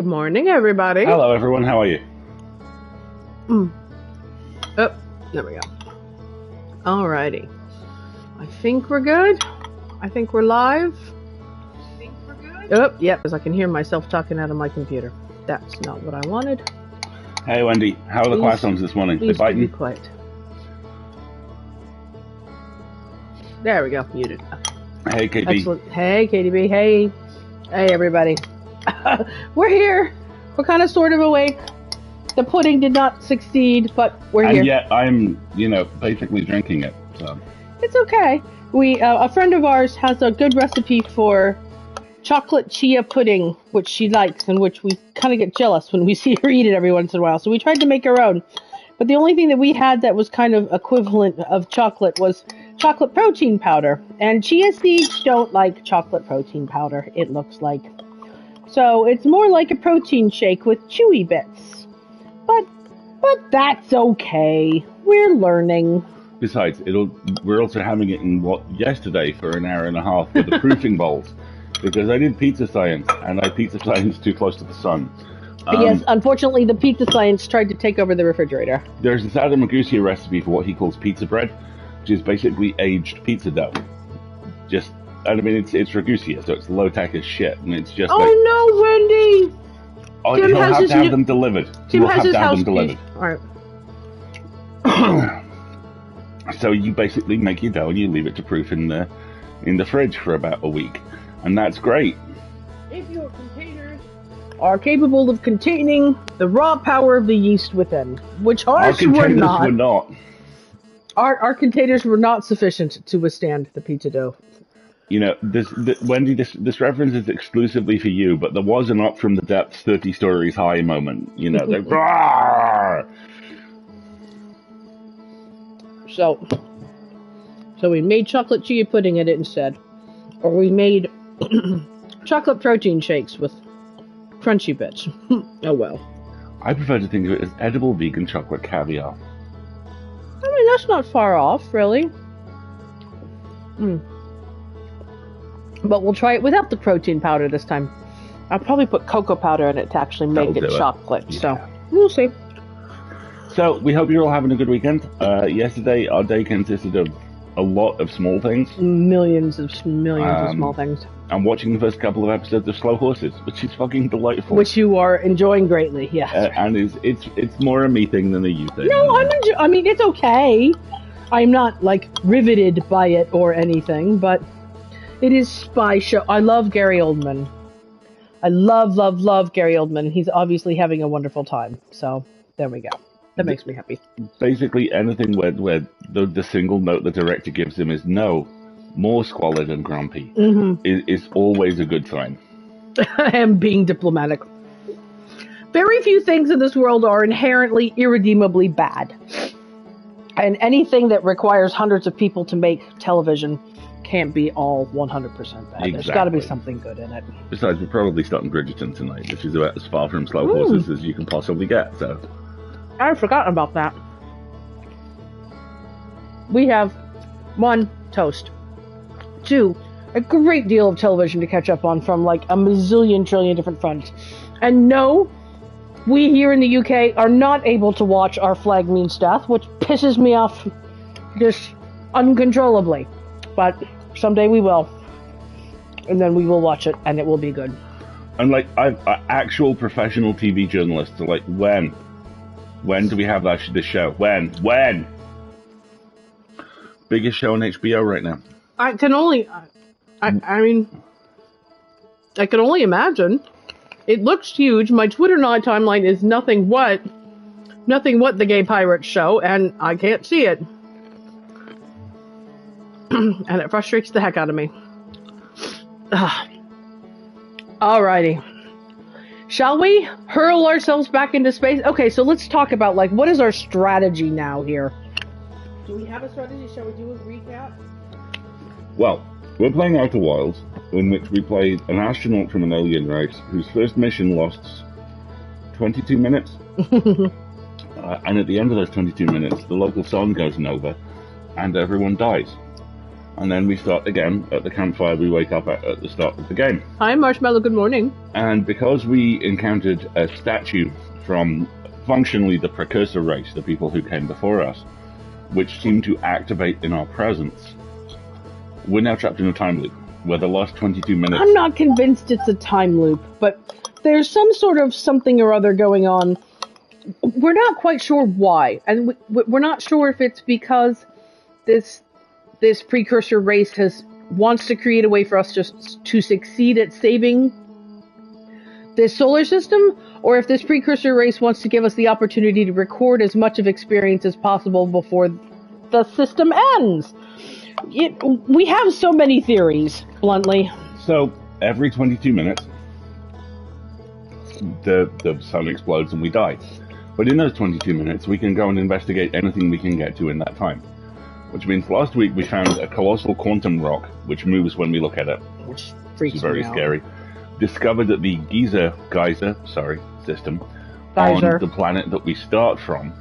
Good morning, everybody. Hello, everyone. How are you? Oh, there we go. Alrighty. I think we're good. I think we're live. Oh, yep, because I can hear myself talking out of my computer. That's not what I wanted. Hey, Wendy. How are the classrooms this morning? They Please biting? be quiet. There we go. Muted. Hey, KB. Excellent. Hey, KDB. Hey, everybody. We're here. We're kind of sort of awake. The pudding did not succeed, but we're here. And yet I'm, basically drinking it. So. It's okay. A friend of ours has a good recipe for chocolate chia pudding, which she likes, and which we kind of get jealous when we see her eat it every once in a while. So we tried to make our own. But the only thing that we had that was kind of equivalent of chocolate was chocolate protein powder. And chia seeds don't like chocolate protein powder, it looks like. So it's more like a protein shake with chewy bits. But that's okay. We're learning. Besides, we're also having it in yesterday for an hour and a half with the proofing bowls. Because I did pizza science, and I pizza science too close to the sun. Yes, unfortunately, the pizza science tried to take over the refrigerator. There's this Adam Ragusa recipe for what he calls pizza bread, which is basically aged pizza dough. It's Ragusa, so it's low-tech as shit, and it's just no, Wendy! He'll have to have them delivered. Tim has his house delivered. All right. So you basically make your dough and you leave it to proof in the fridge for about a week, and that's great. If your containers are capable of containing the raw power of the yeast within, which ours were not. Our containers were not sufficient to withstand the pizza dough. Wendy, this reference is exclusively for you, but there was an up from the depths 30 stories high moment. So we made chocolate chia pudding in it instead. Or we made chocolate protein shakes with crunchy bits. Oh well. I prefer to think of it as edible vegan chocolate caviar. I mean, that's not far off, really. But we'll try it without the protein powder this time. I'll probably put cocoa powder in it to actually make it chocolate. Yeah. So, we'll see. So, we hope you're all having a good weekend. Yesterday, our day consisted of a lot of small things. Millions of small things. I'm watching the first couple of episodes of Slow Horses, which is fucking delightful. Which you are enjoying greatly, yes. And it's more a me thing than a you thing. No, I mean, it's okay. I'm not, riveted by it or anything, but it is spy show. I love Gary Oldman. I love Gary Oldman. He's obviously having a wonderful time. So, there we go. That makes me happy. Basically, anything where the single note the director gives him is no, more squalid and grumpy is always a good sign. I am being diplomatic. Very few things in this world are inherently irredeemably bad. And anything that requires hundreds of people to make television can't be all 100% bad. Exactly. There's got to be something good in it. Besides, we're probably starting Bridgerton tonight, which is about as far from Slow Horses as you can possibly get. So I've forgotten about that. We have 1, toast. 2, a great deal of television to catch up on from a mazillion trillion different fronts. And no, we here in the UK are not able to watch Our Flag Means Death, which pisses me off just uncontrollably. But someday we will. And then we will watch it, and it will be good. And actual professional TV journalists are like, when do we have this show? When? Biggest show on HBO right now. I can only imagine. It looks huge. My Twitter timeline is nothing what the Gay Pirates show, and I can't see it. And it frustrates the heck out of me. Alrighty. Shall we hurl ourselves back into space? Okay, so let's talk about, what is our strategy now here? Do we have a strategy? Shall we do a recap? Well, we're playing Outer Wilds, in which we played an astronaut from an alien race whose first mission lasts 22 minutes. And at the end of those 22 minutes, the local sun goes nova, and everyone dies. And then we start again at the campfire we wake up at the start of the game. Hi, Marshmallow. Good morning. And because we encountered a statue from functionally the precursor race, the people who came before us, which seemed to activate in our presence, we're now trapped in a time loop where the last 22 minutes... I'm not convinced it's a time loop, but there's some sort of something or other going on. We're not quite sure why, and we're not sure if it's because this precursor race wants to create a way for us just to succeed at saving this solar system, or if this precursor race wants to give us the opportunity to record as much of experience as possible before the system ends. We have so many theories, bluntly. So, every 22 minutes, the sun explodes and we die. But in those 22 minutes, we can go and investigate anything we can get to in that time. Which means last week we found a colossal quantum rock, which moves when we look at it. Which freaks It's very me out. scary. Discovered that the geyser system Geyser. on the planet that we start from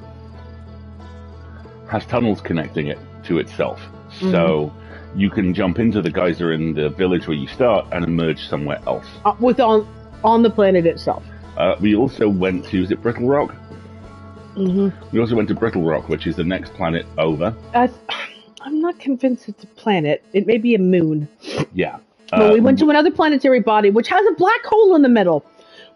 has tunnels connecting it to itself. Mm-hmm. So you can jump into the geyser in the village where you start and emerge somewhere else. On the planet itself. We also went to, is it Brittle Rock? Mm-hmm. We also went to Brittle Rock, which is the next planet over. I'm not convinced it's a planet. It may be a moon. Yeah. But we went to another planetary body, which has a black hole in the middle,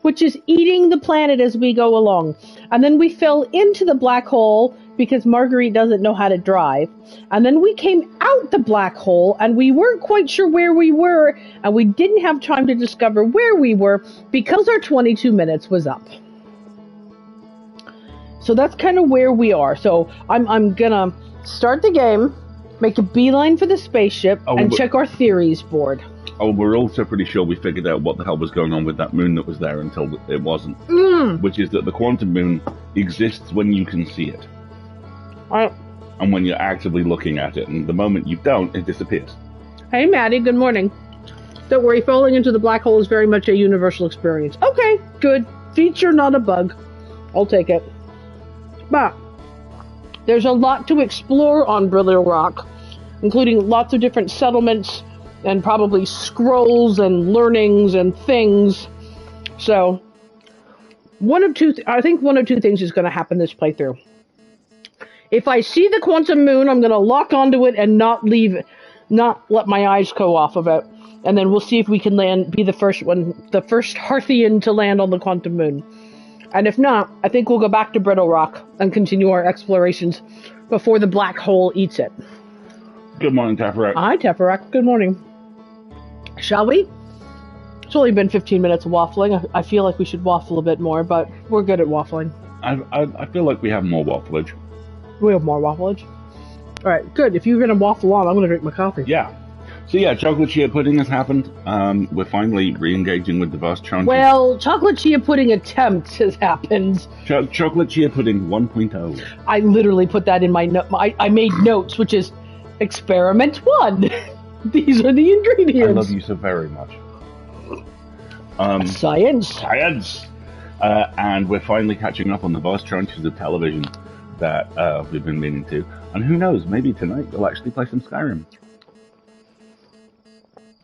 which is eating the planet as we go along. And then we fell into the black hole because Marguerite doesn't know how to drive. And then we came out the black hole, and we weren't quite sure where we were, and we didn't have time to discover where we were because our 22 minutes was up. So that's kind of where we are. So I'm gonna start the game, make a beeline for the spaceship, and check our theories board. Oh, we're also pretty sure we figured out what the hell was going on with that moon that was there until it wasn't. Which is that the quantum moon exists when you can see it. And when you're actively looking at it. And the moment you don't, it disappears. Hey, Maddie, good morning. Don't worry, falling into the black hole is very much a universal experience. Okay, good. Feature, not a bug. I'll take it. But there's a lot to explore on Brittle Rock, including lots of different settlements and probably scrolls and learnings and things. So, I think one of two things is going to happen this playthrough. If I see the quantum moon, I'm going to lock onto it and not let my eyes go off of it. And then we'll see if we can be the first Hearthian to land on the quantum moon. And if not, I think we'll go back to Brittle Rock and continue our explorations before the black hole eats it. Good morning, Teferak. Hi, Teferak. Good morning. Shall we? It's only been 15 minutes of waffling. I feel like we should waffle a bit more, but we're good at waffling. I feel like we have more waffleage. We have more waffleage. All right, good. If you're going to waffle on, I'm going to drink my coffee. Yeah. So yeah, chocolate chia pudding has happened. We're finally re-engaging with the vast challenges. Well, chocolate chia pudding attempt has happened. Chocolate chia pudding 1.0. I literally put that in my note. I made notes, which is experiment 1. These are the ingredients. I love you so very much. Science. And we're finally catching up on the vast challenges of television that we've been meaning to. And who knows, maybe tonight we'll actually play some Skyrim.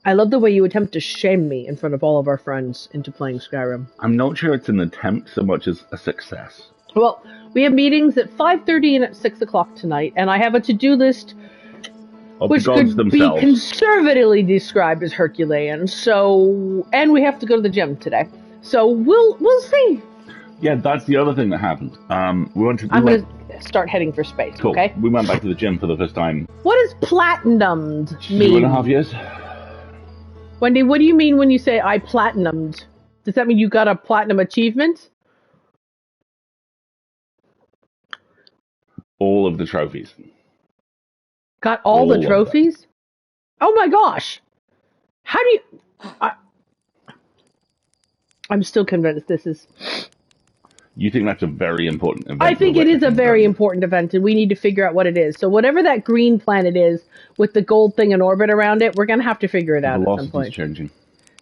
I love the way you attempt to shame me in front of all of our friends into playing Skyrim. I'm not sure it's an attempt so much as a success. Well, we have meetings at 5:30 and at 6 o'clock tonight, and I have a to-do list Of which the gods could themselves. be conservatively described as Herculean. So, and we have to go to the gym today. So we'll see. Yeah, that's the other thing that happened. We went to I'm going to start heading for space, Cool. okay? We went back to the gym for the first time. What does platinumed mean? 2.5 years. Wendy, what do you mean when you say I platinumed? Does that mean you got a platinum achievement? All of the trophies. Got all the of them. trophies? Oh my gosh! How do you... I'm still convinced this is... You think that's a very important event? I think it is a very important event, and we need to figure out what it is. So whatever that green planet is, with the gold thing in orbit around it, we're going to have to figure it out at some The point. velocity's changing.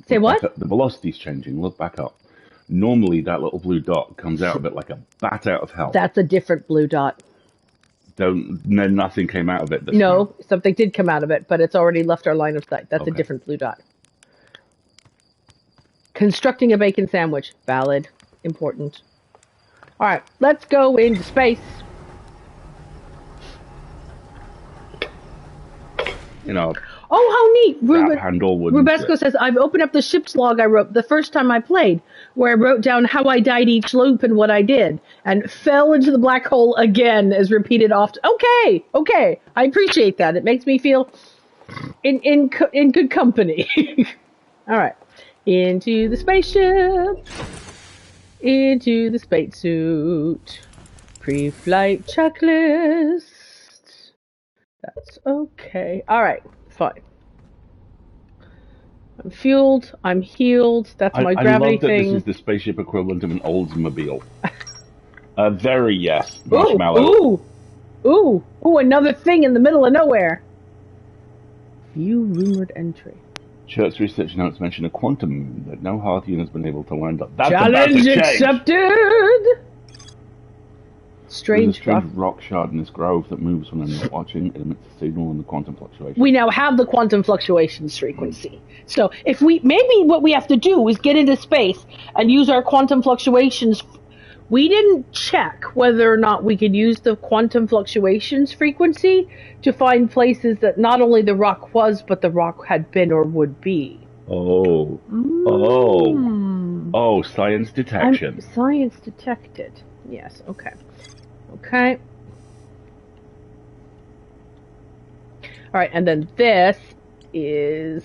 Say what? The velocity's changing. Look back up. Normally, that little blue dot comes out of it like a bat out of hell. That's a different blue dot. Then nothing came out of it. No, something did come out of it, but it's already left our line of sight. That's a different blue dot. Constructing a bacon sandwich. Valid. Important. All right, let's go into space. You know. Oh, how neat! Rubesco says, I've opened up the ship's log I wrote the first time I played, where I wrote down how I died each loop and what I did, and fell into the black hole again, as repeated often. Okay, I appreciate that. It makes me feel in good company. All right, into the spaceship, into the spacesuit, pre-flight checklist. That's okay. All right. Fine. I'm fueled. I'm healed. That's my gravity thing. This is the spaceship equivalent of an Oldsmobile. Very yes. Marshmallow. Ooh! Another thing in the middle of nowhere. View rumored entry. Church research notes mention a quantum that no Hearthian has been able to land up. That's Challenge accepted! There's a strange rock shard in this grove that moves when I'm not watching. It emits a signal in the quantum fluctuation. We now have the quantum fluctuations frequency. So if maybe what we have to do is get into space and use our quantum fluctuations. We didn't check whether or not we could use the quantum fluctuations frequency to find places that not only the rock was, but the rock had been or would be. Oh, science detection. Science detected. Yes, okay. Okay. Alright, and then this is...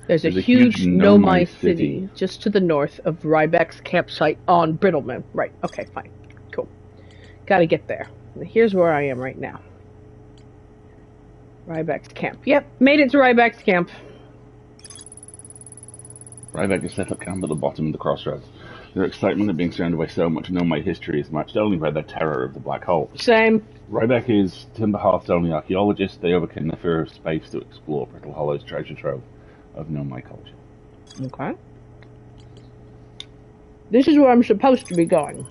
There's a huge Nomai city just to the north of Rybeck's campsite on Brittleman. Right, okay, fine. Cool. Gotta get there. Here's where I am right now. Rybeck's camp. Yep, made it to Rybeck's camp. Rybeck is set up camp at the bottom of the crossroads. Their excitement at being surrounded by so much Nomai history is matched only by their terror of the black hole. Same. Rybeck is Timberhearth's only archaeologist. They overcame the fear of space to explore Brittle Hollow's treasure trove of Nomai culture. Okay. This is where I'm supposed to be going.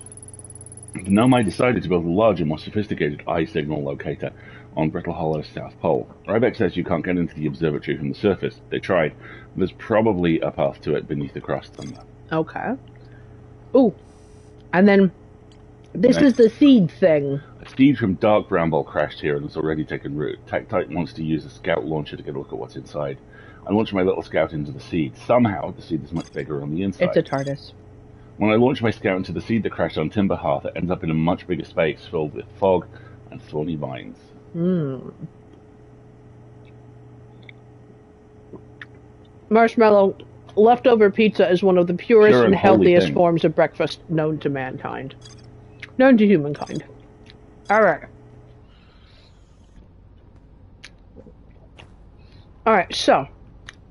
The Nomai decided to build a larger, more sophisticated eye signal locator on Brittle Hollow's south pole. Rybeck says you can't get into the observatory from the surface. They tried. There's probably a path to it beneath the crust somewhere. Okay. Ooh. And then this is the seed thing. A steed from Dark Bramble crashed here and has already taken root. Tactite wants to use a scout launcher to get a look at what's inside. I launched my little scout into the seed. Somehow, the seed is much bigger on the inside. It's a TARDIS. When I launch my scout into the seed that crashed on Timberhearth, it ends up in a much bigger space filled with fog and thorny vines. Marshmallow, leftover pizza is one of the purest and healthiest forms of breakfast known to mankind. Known to humankind. Alright. Alright, so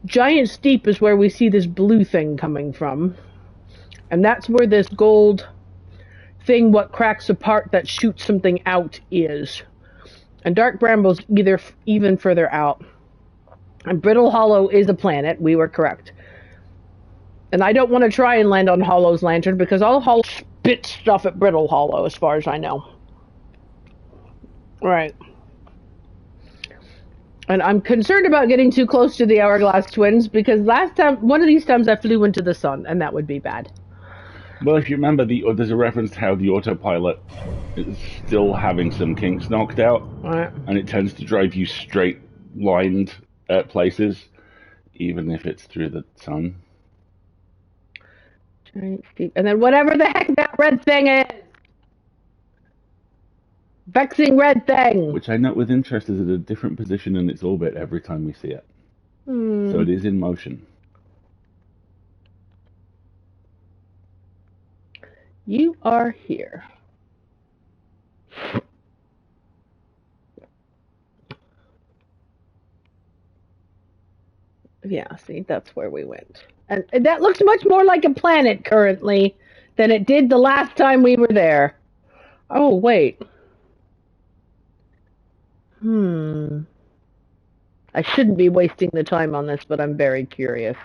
Giant Steep is where we see this blue thing coming from. And that's where this gold thing, what cracks apart that shoots something out, is. And Dark Bramble's even further out. And Brittle Hollow is a planet. We were correct. And I don't want to try and land on Hollow's lantern because all Hollow spits stuff at Brittle Hollow, as far as I know. Right. And I'm concerned about getting too close to the Hourglass Twins because one of these times I flew into the sun, and that would be bad. Well, if you remember, there's a reference to how the autopilot is still having some kinks knocked out, right. And it tends to drive you straight-lined at places, even if it's through the sun. Giant Steep. And then whatever the heck that red thing is! Vexing red thing! Which I note with interest is at a different position in its orbit every time we see it. So it is in motion. You are here. Yeah, see, that's where we went. And that looks much more like a planet currently than it did the last time we were there. Oh, wait. I shouldn't be wasting the time on this, but I'm very curious.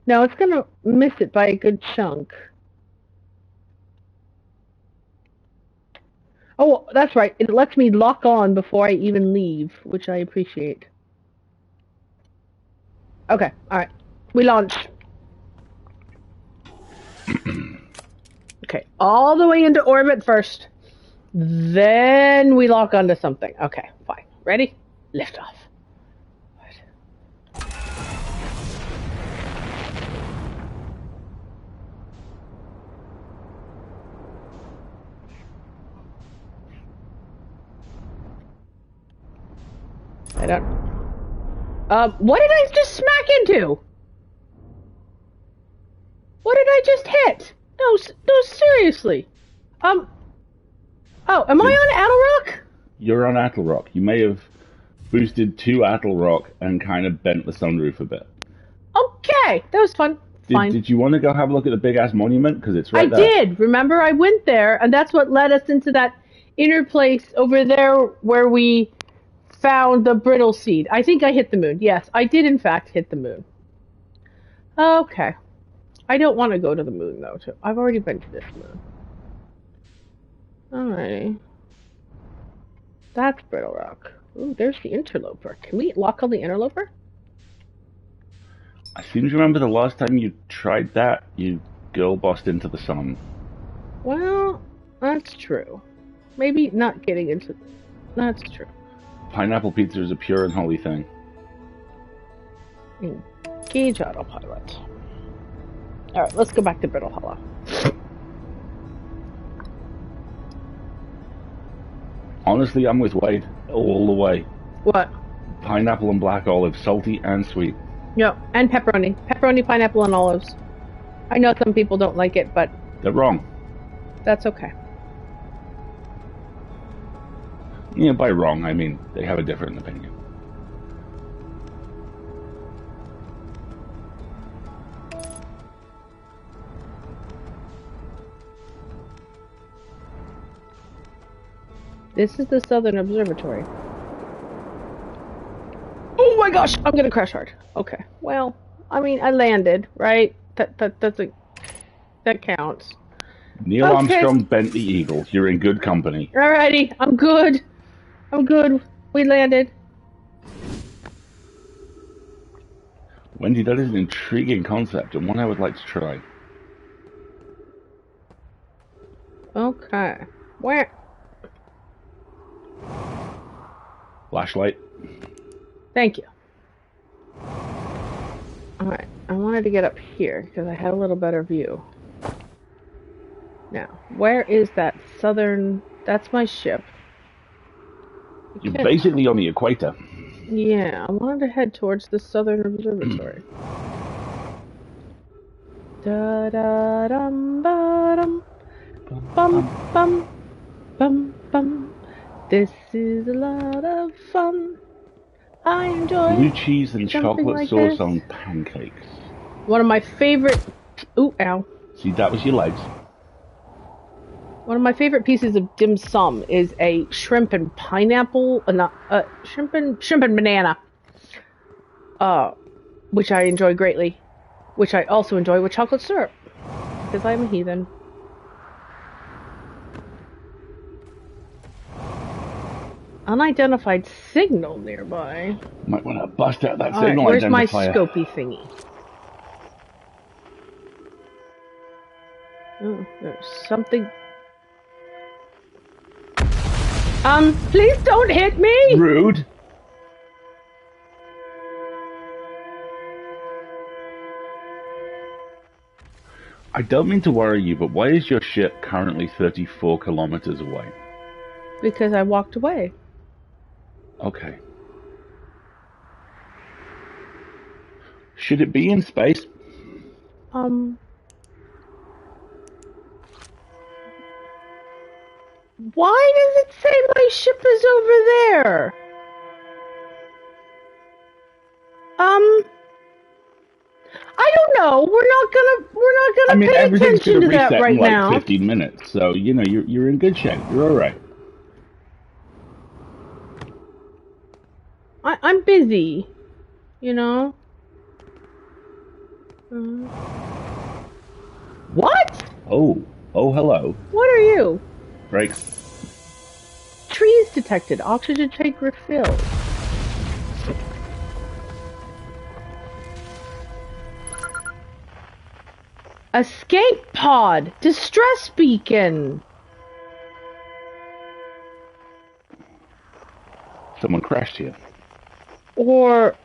No, it's going to miss it by a good chunk. Oh, that's right. It lets me lock on before I even leave, which I appreciate. Okay, alright. We launch. Okay, all the way into orbit first. Then we lock onto something. Okay, fine. Ready? Lift off. I don't... what did I just smack into? What did I just hit? No, seriously. Oh, am I on Attlerock? You're on Attlerock. You may have boosted to Attlerock and kind of bent the sunroof a bit. Okay, that was fun. Fine. Did you want to go have a look at the big ass monument? Because it's right there. I did. Remember, I went there, and that's what led us into that inner place over there where we found the brittle seed. I think I hit the moon. Yes, I did in fact hit the moon. Okay. I don't want to go to the moon, though. I've already been to this moon. Alrighty. That's Brittle Rock. Ooh, there's the interloper. Can we lock on the interloper? I seem to remember the last time you tried that, you girl bossed into the sun. Well, that's true. Maybe not getting into... That's true. Pineapple pizza is a pure and holy thing. Engage autopilot. Alright, let's go back to Brittle Hollow. Honestly, I'm with Wade all the way. What? Pineapple and black olive, salty and sweet. Yep, and pepperoni. Pepperoni, pineapple, and olives. I know some people don't like it, but... They're wrong. That's okay. Yeah, by wrong, I mean they have a different opinion. This is the Southern Observatory. Oh my gosh, I'm gonna crash hard. Okay, well, I mean, I landed, right? That counts. Neil Armstrong bent the Eagle. You're in good company. Alrighty, I'm good. I'm good. We landed. Wendy, that is an intriguing concept and one I would like to try. Okay. Where? Flashlight. Thank you. Alright, I wanted to get up here because I had a little better view. Now, where is that southern... That's my ship. You're basically on the equator. Yeah, I wanted to head towards the Southern Observatory. Da-da-dum-ba-dum. Bum, bum, bum, bum. This is a lot of fun. I enjoy blue cheese and chocolate like sauce this. on pancakes. One of my favorite... Ooh, ow. See, that was your legs. One of my favorite pieces of dim sum is a shrimp and pineapple, shrimp and banana, which I enjoy greatly, which I also enjoy with chocolate syrup, because I'm a heathen. Unidentified signal nearby. Might want to bust out that All signal right, where's my identifier. scopy thingy? Oh, there's something. Please don't hit me! Rude. I don't mean to worry you, but why is your ship currently 34 kilometers away? Because I walked away. Okay. Should it be in space? Why does it say my ship is over there? I don't know. We're not gonna pay attention to that right in like now. 15 minutes, so you know you're in good shape. You're all right. I'm busy, you know. What? Oh, hello. What are you? Brakes. trees detected. Oxygen tank refilled. Escape pod! Distress beacon! Someone crashed here. Or...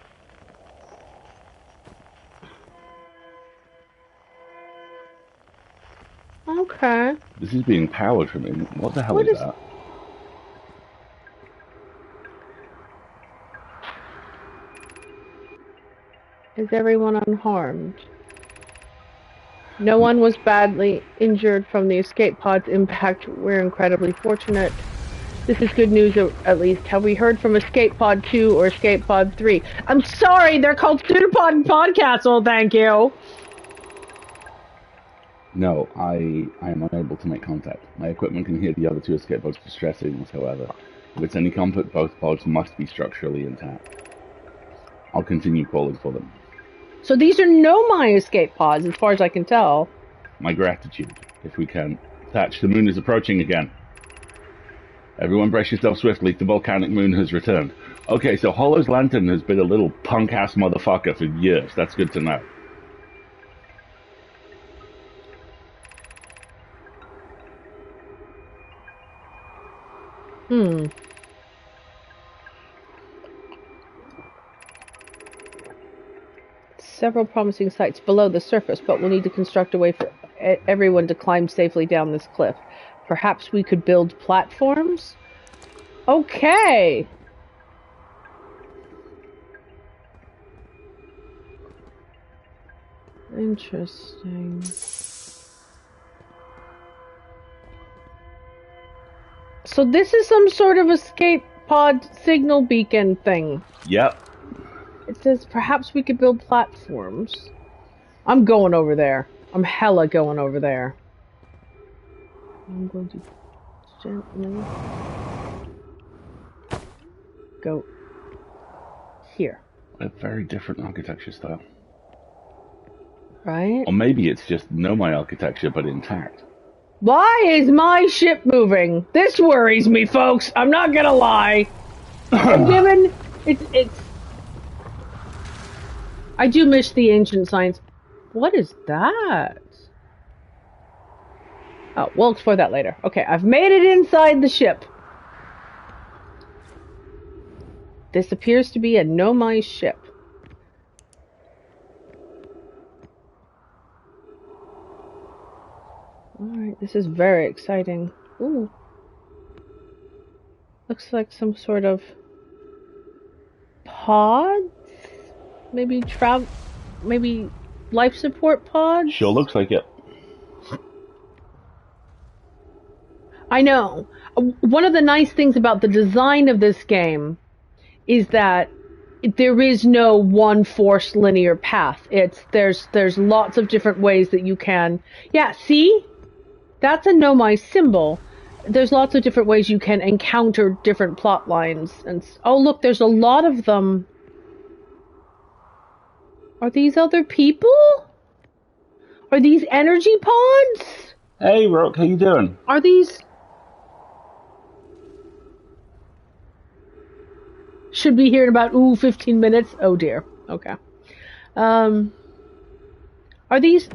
Okay. This is being powered from it. What the hell is that? Is everyone unharmed? No one was badly injured from the escape pod's impact. We're incredibly fortunate. This is good news, at least. Have we heard from Escape Pod 2 or Escape Pod 3? I'm sorry, they're called Pseudopod and Podcastle, thank you! No, I am unable to make contact. My equipment can hear the other two escape pods' distress signals, however. If it's any comfort, both pods must be structurally intact. I'll continue calling for them. So these are Nomai escape pods, as far as I can tell. My gratitude, if we can. Thatch, the moon is approaching again. Everyone brace yourself swiftly, the volcanic moon has returned. Okay, so Hollow's Lantern has been a little punk-ass motherfucker for years. That's good to know. Several promising sites below the surface, but we'll need to construct a way for everyone to climb safely down this cliff. Perhaps we could build platforms? Okay! Interesting. So this is some sort of escape pod signal beacon thing. Yep. It says perhaps we could build platforms. I'm going over there. I'm hella going over there. I'm going to gently go here. A very different architecture style. Right? Or maybe it's just Nomai architecture, but intact. Why is my ship moving? This worries me, folks. I'm not gonna lie. Given it's I do miss the ancient science. What is that? Oh, we'll explore that later. Okay, I've made it inside the ship. This appears to be a Nomai ship. Alright, this is very exciting. Ooh. Looks like some sort of pods? Maybe life support pods? Sure looks like it. I know. One of the nice things about the design of this game is that there is no one forced linear path. There's lots of different ways that you can. Yeah, see? That's a Nomai symbol. There's lots of different ways you can encounter different plot lines. And oh, look, there's a lot of them. Are these other people? Are these energy pods? Hey, Rook, how you doing? Are these... Should be here in about, 15 minutes. Oh, dear. Okay. Are these...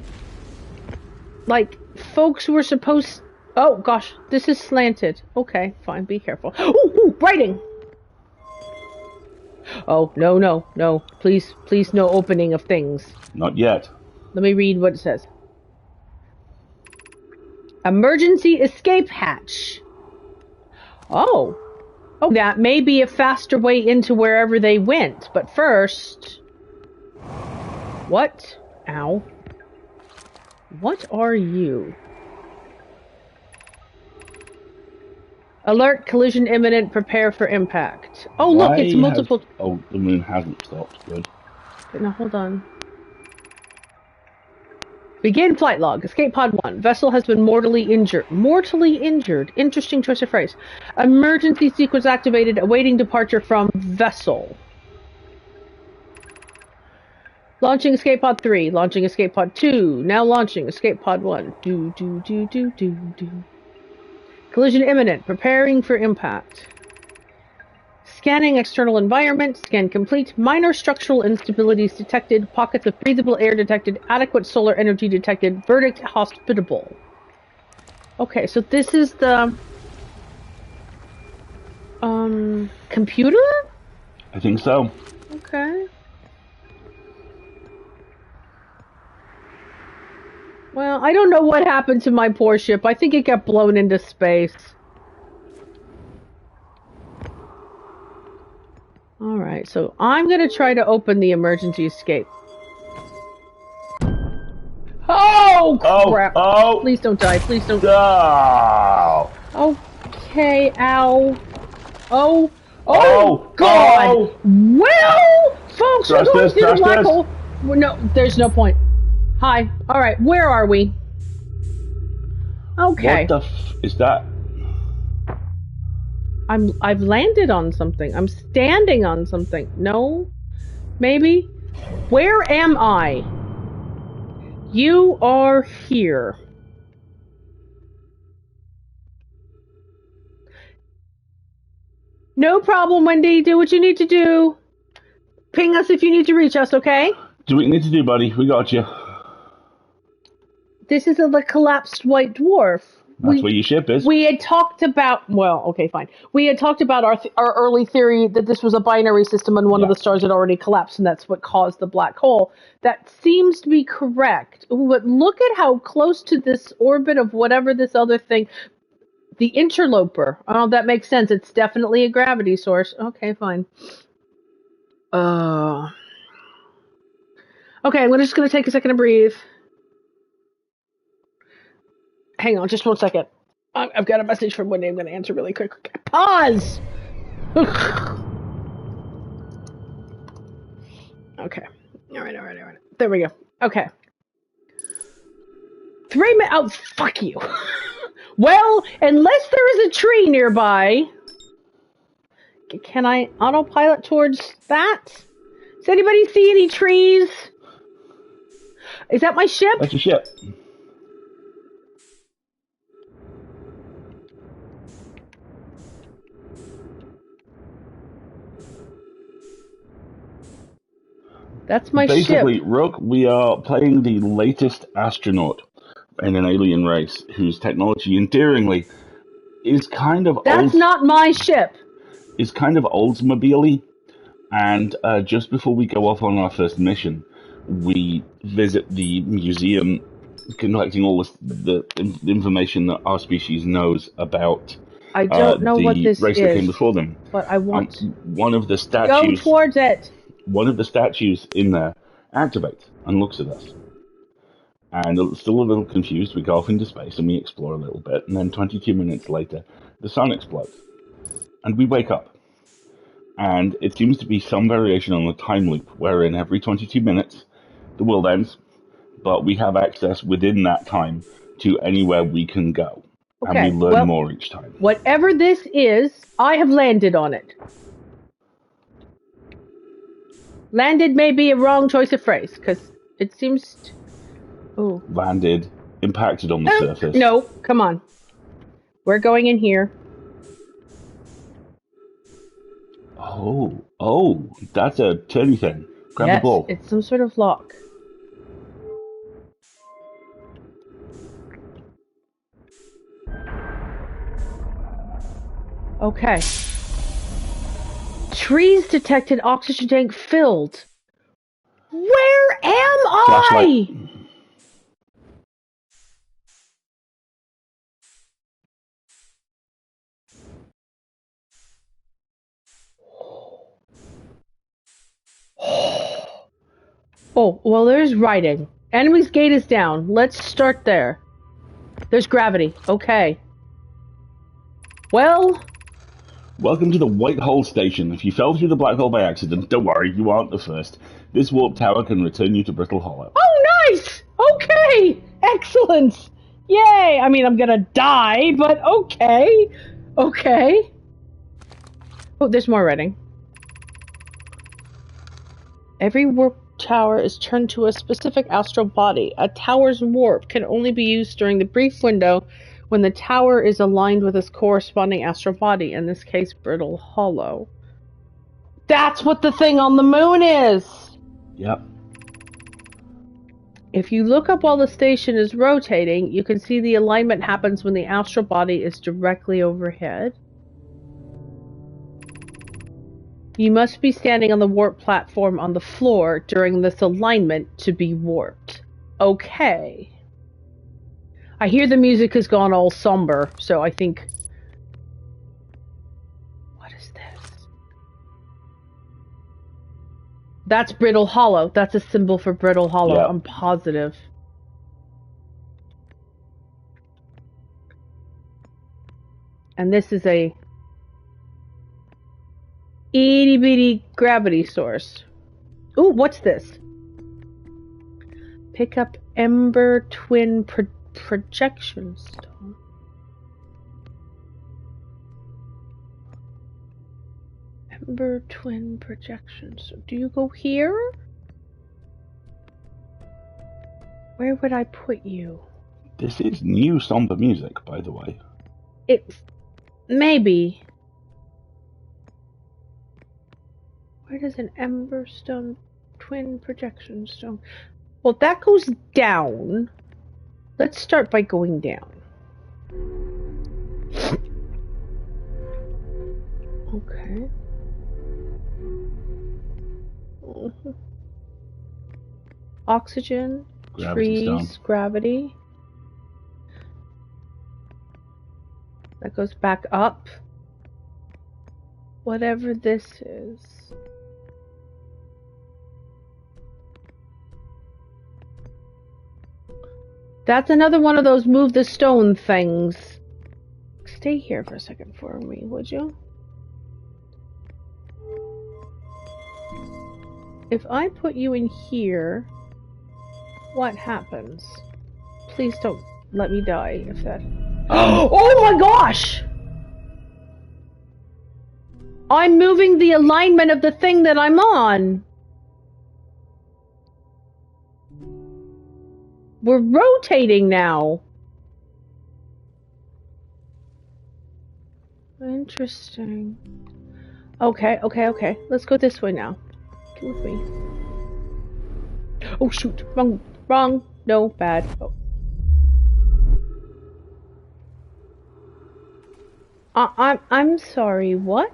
like, folks who are supposed... Oh, gosh. This is slanted. Okay, fine. Be careful. Ooh, writing! Oh, no. Please, no opening of things. Not yet. Let me read what it says. Emergency escape hatch. Oh, that may be a faster way into wherever they went. But first... What? Ow. What are you? Alert, collision imminent, prepare for impact. Oh, look, it's multiple... Oh, the moon hasn't stopped. Good. Wait, no, hold on. Begin flight log. Escape pod 1. Vessel has been mortally injured. Mortally injured. Interesting choice of phrase. Emergency sequence activated. Awaiting departure from vessel. Launching escape pod 3. Launching escape pod 2. Now launching escape pod 1. Do. Collision imminent. Preparing for impact. Scanning external environment. Scan complete. Minor structural instabilities detected. Pockets of breathable air detected. Adequate solar energy detected. Verdict hospitable. Okay, so this is the... computer? I think so. Okay. Well, I don't know what happened to my poor ship. I think it got blown into space. Alright, so I'm gonna try to open the emergency escape. Oh, crap! Oh! Please don't die, please don't... Oh! Okay, ow. Oh Oh! God! Oh! Well, folks, we're going through the black this. hole. Well, no, there's no point. Hi. All right, where are we? Okay. What the is that? I've landed on something. I'm standing on something. No? Maybe? Where am I? You are here. No problem, Wendy. Do what you need to do. Ping us if you need to reach us, okay? Do what you need to do, buddy. We got you. This is the collapsed white dwarf. That's where your ship is. We had talked about, well, okay, fine. We had talked about our early theory that this was a binary system and one of the stars had already collapsed, and that's what caused the black hole. That seems to be correct. But look at how close to this orbit of whatever this other thing, the interloper. Oh, that makes sense. It's definitely a gravity source. Okay, fine. Okay, I'm just going to take a second to breathe. Hang on, just 1 second. I've got a message from Wendy I'm going to answer really quick. Pause! Okay. All right. There we go. Okay. 3 minutes. Oh, fuck you. Well, unless there is a tree nearby. Can I autopilot towards that? Does anybody see any trees? Is that my ship? That's your ship. That's my Basically, ship. Rook, we are playing the latest astronaut in an alien race whose technology, endearingly, is kind of That's not my ship. Is kind of Oldsmobile-y. And just before we go off on our first mission, we visit the museum, collecting all the information that our species knows about. I don't know what this race is, that came before them. But I want one of the statues. Go towards it. One of the statues in there activates and looks at us. And still a little confused, we go off into space and we explore a little bit. And then 22 minutes later, the sun explodes. And we wake up. And it seems to be some variation on the time loop, wherein every 22 minutes, the world ends. But we have access within that time to anywhere we can go. Okay, and we learn more each time. Whatever this is, I have landed on it. Landed may be a wrong choice of phrase, because it seems... Oh. Landed, impacted on the surface. No, come on. We're going in here. Oh, that's a turny thing. Grab the ball. It's some sort of lock. Okay. Trees detected, oxygen tank filled. Where am Flashlight. I? Oh, well, there's writing. Enemy's gate is down. Let's start there. There's gravity. Okay. Well... Welcome to the White Hole Station. If you fell through the black hole by accident, don't worry, you aren't the first. This warp tower can return you to Brittle Hollow. Oh, nice! Okay! Excellent! Yay! I mean, I'm gonna die, but okay. Okay. Oh, there's more writing. Every warp tower is turned to a specific astral body. A tower's warp can only be used during the brief window when the tower is aligned with its corresponding astral body, in this case, Brittle Hollow. That's what the thing on the moon is! Yep. If you look up while the station is rotating, you can see the alignment happens when the astral body is directly overhead. You must be standing on the warp platform on the floor during this alignment to be warped. Okay. I hear the music has gone all somber, so I think... What is this? That's Brittle Hollow. That's a symbol for Brittle Hollow. Yep. I'm positive. And this is a itty bitty gravity source. Ooh, what's this? Pick up Ember Twin Projection Stone. Ember Twin Projection Stone. Do you go here? Where would I put you? This is new somber music, by the way. It's... maybe. Where does an Ember Stone Twin Projection Stone... Well, that goes down. Let's start by going down. Okay. Oxygen, gravity trees, stone. Gravity. That goes back up. Whatever this is. That's another one of those move the stone things. Stay here for a second for me, would you? If I put you in here, what happens? Please don't let me die if that... Oh my gosh! I'm moving the alignment of the thing that I'm on. We're rotating now. Interesting. Okay. Let's go this way now. Come with me. Oh shoot! Wrong. No, bad. Oh. I'm sorry. What?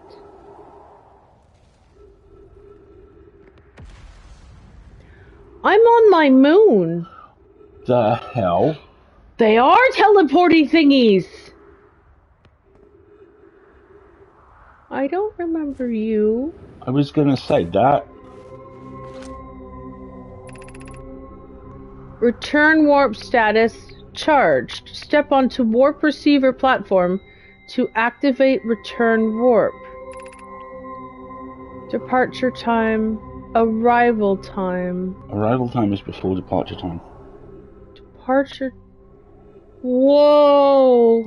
I'm on my moon. The hell? They are teleporting thingies. I don't remember you. I was gonna say that. Return warp status charged. Step onto warp receiver platform to activate return warp. Departure time. Arrival time. Arrival time is before departure time. Departure. Whoa.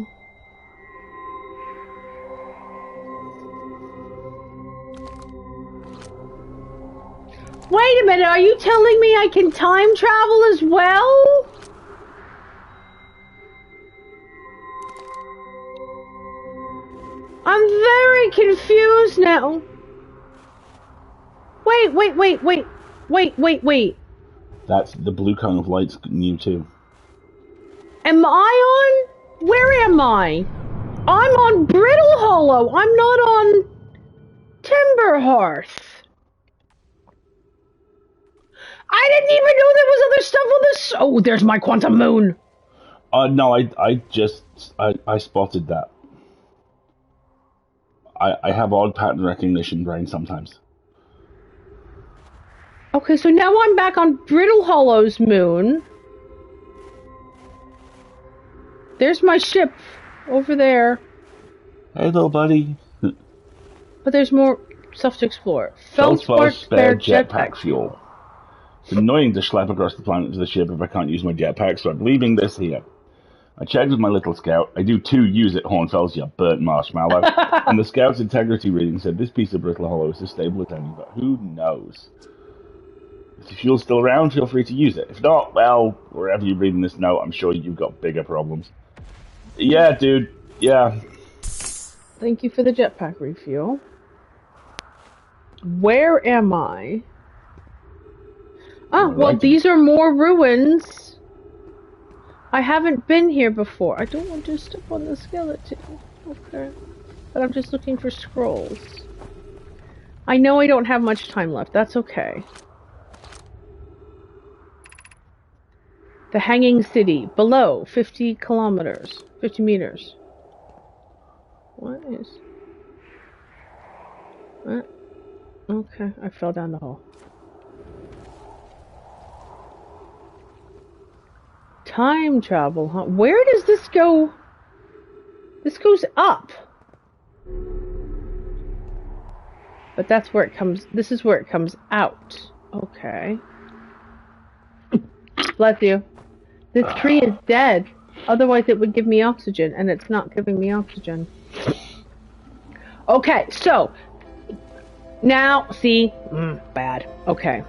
Wait a minute, are you telling me I can time travel as well? I'm very confused now. Wait. That's the blue cone of light's new too. Am I on? Where am I? I'm on Brittle Hollow. I'm not on Timber Hearth. I didn't even know there was other stuff on this. Oh, there's my quantum moon. No, I spotted that. I have odd pattern recognition brain sometimes. Okay, so now I'm back on Brittle Hollow's moon. There's my ship over there. Hey, little buddy. But there's more stuff to explore. Feldspar spare jetpack fuel. It's annoying to schlep across the planet to the ship if I can't use my jetpack, so I'm leaving this here. I checked with my little scout. I do too use it, Hornfels, you burnt marshmallow. And the scout's integrity reading said this piece of Brittle Hollow is as stable as any, but who knows? If the fuel's still around, feel free to use it. If not, well, wherever you're reading this note, I'm sure you've got bigger problems. Yeah, dude. Yeah. Thank you for the jetpack refuel. Where am I? Oh, well, these are more ruins. I haven't been here before. I don't want to step on the skeleton. Okay. But I'm just looking for scrolls. I know I don't have much time left. That's okay. The Hanging City. Below. 50 kilometers. 50 meters. What is... What? Okay, I fell down the hole. Time travel, huh? Where does this go? This goes up. But that's where it comes... This is where it comes out. Okay. Bless you. This tree is dead. Otherwise it would give me oxygen, and it's not giving me oxygen. Okay, so... Now, see? Bad. Okay.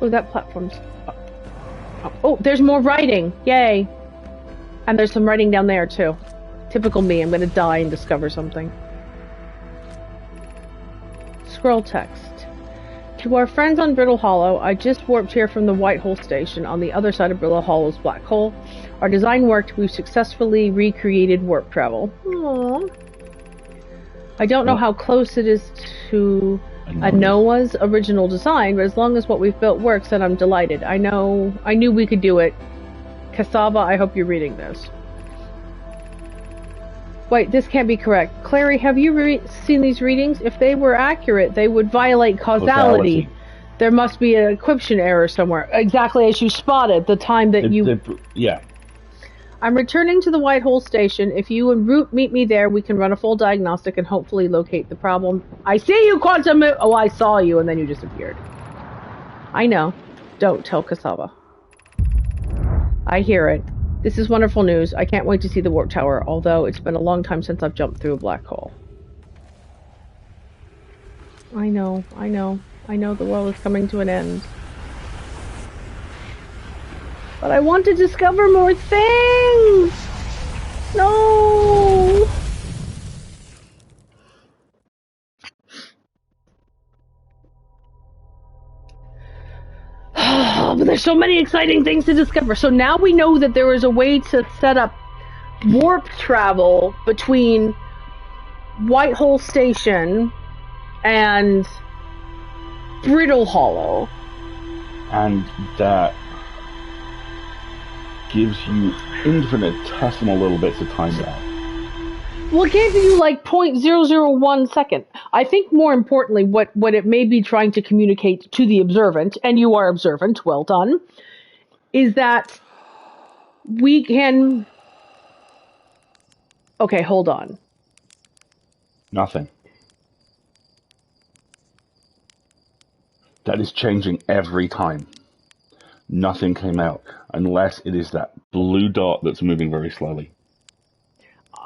Oh, that platform's up. Oh, there's more writing! Yay! And there's some writing down there, too. Typical me, I'm gonna die and discover something. Scroll text. To our friends on Brittle Hollow, I just warped here from the White Hole Station on the other side of Brittle Hollow's black hole. Our design worked, we've successfully recreated warp travel. Aww. I don't know how close it is to Anoa's original design, but as long as what we've built works, then I'm delighted. I knew we could do it. Cassava, I hope you're reading this. Wait, this can't be correct. Clary, have you seen these readings? If they were accurate, they would violate causality. There must be an equation error somewhere. Exactly as you spotted the time that yeah. I'm returning to the White Hole Station. If you and Root meet me there, we can run a full diagnostic and hopefully locate the problem. I see you, Quantum! Oh, I saw you, and then you disappeared. I know. Don't tell Cassava. I hear it. This is wonderful news. I can't wait to see the warp tower, although it's been a long time since I've jumped through a black hole. I know the world is coming to an end. But I want to discover more things! No! But there's so many exciting things to discover. So now we know that there is a way to set up warp travel between White Hole Station and Brittle Hollow. And that gives you infinitesimal little bits of time back. Well, it gave you like 0.001 second. I think more importantly, what it may be trying to communicate to the observant, and you are observant, well done, is that we can... Okay, hold on. Nothing. That is changing every time. Nothing came out, unless it is that blue dot that's moving very slowly.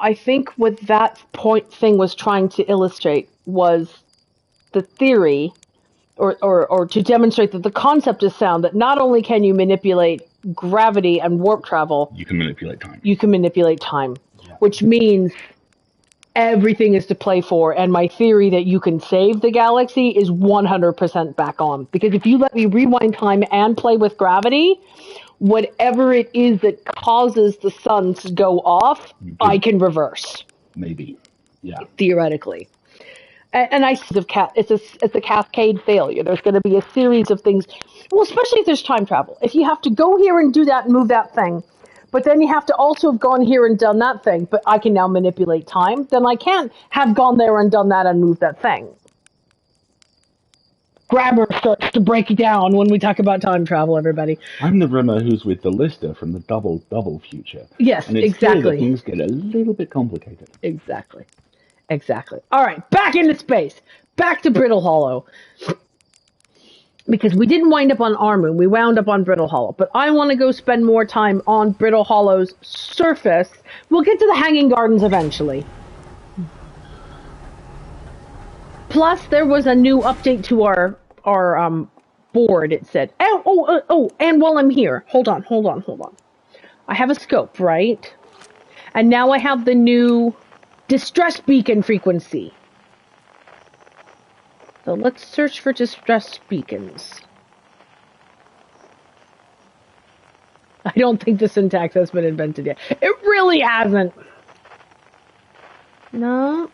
I think what that point thing was trying to illustrate was the theory, or to demonstrate that the concept is sound, that not only can you manipulate gravity and warp travel... You can manipulate time. You can manipulate time, yeah. Which means everything is to play for, and my theory that you can save the galaxy is 100% back on. Because if you let me rewind time and play with gravity... Whatever it is that causes the sun to go off, I can reverse. Maybe, yeah. Theoretically, and it's a cascade failure. There's going to be a series of things. Well, especially if there's time travel. If you have to go here and do that and move that thing, but then you have to also have gone here and done that thing. But I can now manipulate time. Then I can't have gone there and done that and moved that thing. Grammar starts to break down when we talk about time travel, everybody. I'm the Rimmer who's with the Lister from the double future. Yes, and it's exactly. Here that things get a little bit complicated. Exactly. All right, back into space. Back to Brittle Hollow. because we didn't wind up on our moon. We wound up on Brittle Hollow. But I want to go spend more time on Brittle Hollow's surface. We'll get to the Hanging Gardens eventually. Plus, there was a new update to our board. It said, and while I'm here, hold on. I have a scope, right? And now I have the new distress beacon frequency. So let's search for distress beacons. I don't think the syntax has been invented yet. It really hasn't. No.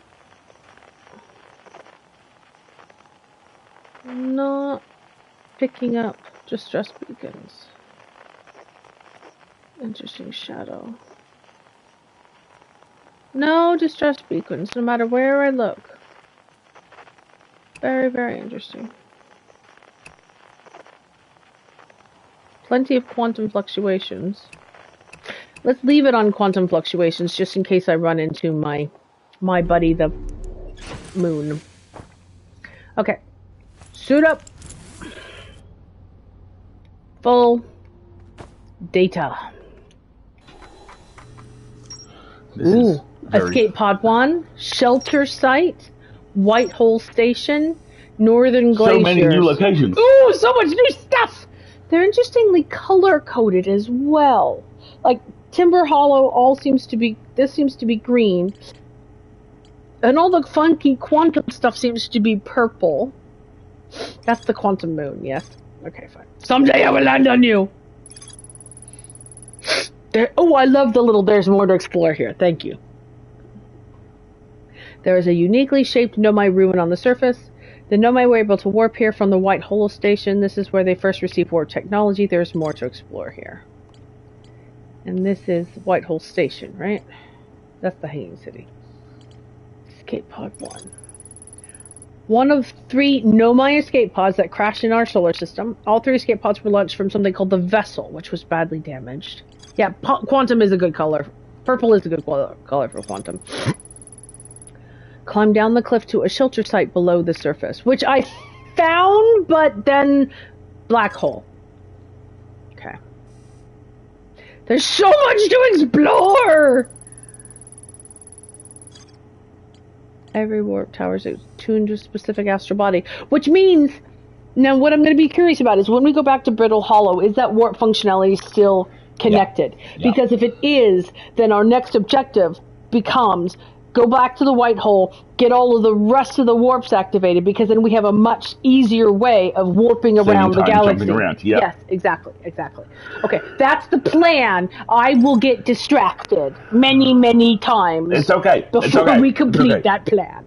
Not picking up distress beacons. Interesting shadow. No distress beacons, no matter where I look. Very, very interesting. Plenty of quantum fluctuations. Let's leave it on quantum fluctuations just in case I run into my buddy, the moon. Okay. Suit up. Full data. Ooh. Escape Pod 1, Shelter Site, Whitehole Station, Northern Glaciers. So many new locations. Ooh, so much new stuff! They're interestingly color-coded as well. Like, Timber Hollow seems to be green. And all the funky quantum stuff seems to be purple. That's the quantum moon, yes? Okay, fine. Someday I will land on you! I love the little there's more to explore here. Thank you. There is a uniquely shaped Nomai ruin on the surface. The Nomai were able to warp here from the White Hollow Station. This is where they first received warp technology. There's more to explore here. And this is White Hole Station, right? That's the Hanging City. Escape Pod 1. One of 3 Nomai escape pods that crashed in our solar system. All 3 escape pods were launched from something called the Vessel, which was badly damaged. Yeah, quantum is a good color. Purple is a good color for quantum. Climb down the cliff to a shelter site below the surface, which I found, but then black hole. Okay. There's so much to explore! Every warp tower is tuned to a specific astral body, which means, now what I'm going to be curious about is when we go back to Brittle Hollow, is that warp functionality still connected? Yeah. Because if it is, then our next objective becomes go back to the White Hole, get all of the rest of the warps activated, because then we have a much easier way of warping around the galaxy. Around. Yeah. Yes, exactly. Okay, that's the plan. I will get distracted many times. It's okay. Before we complete that plan.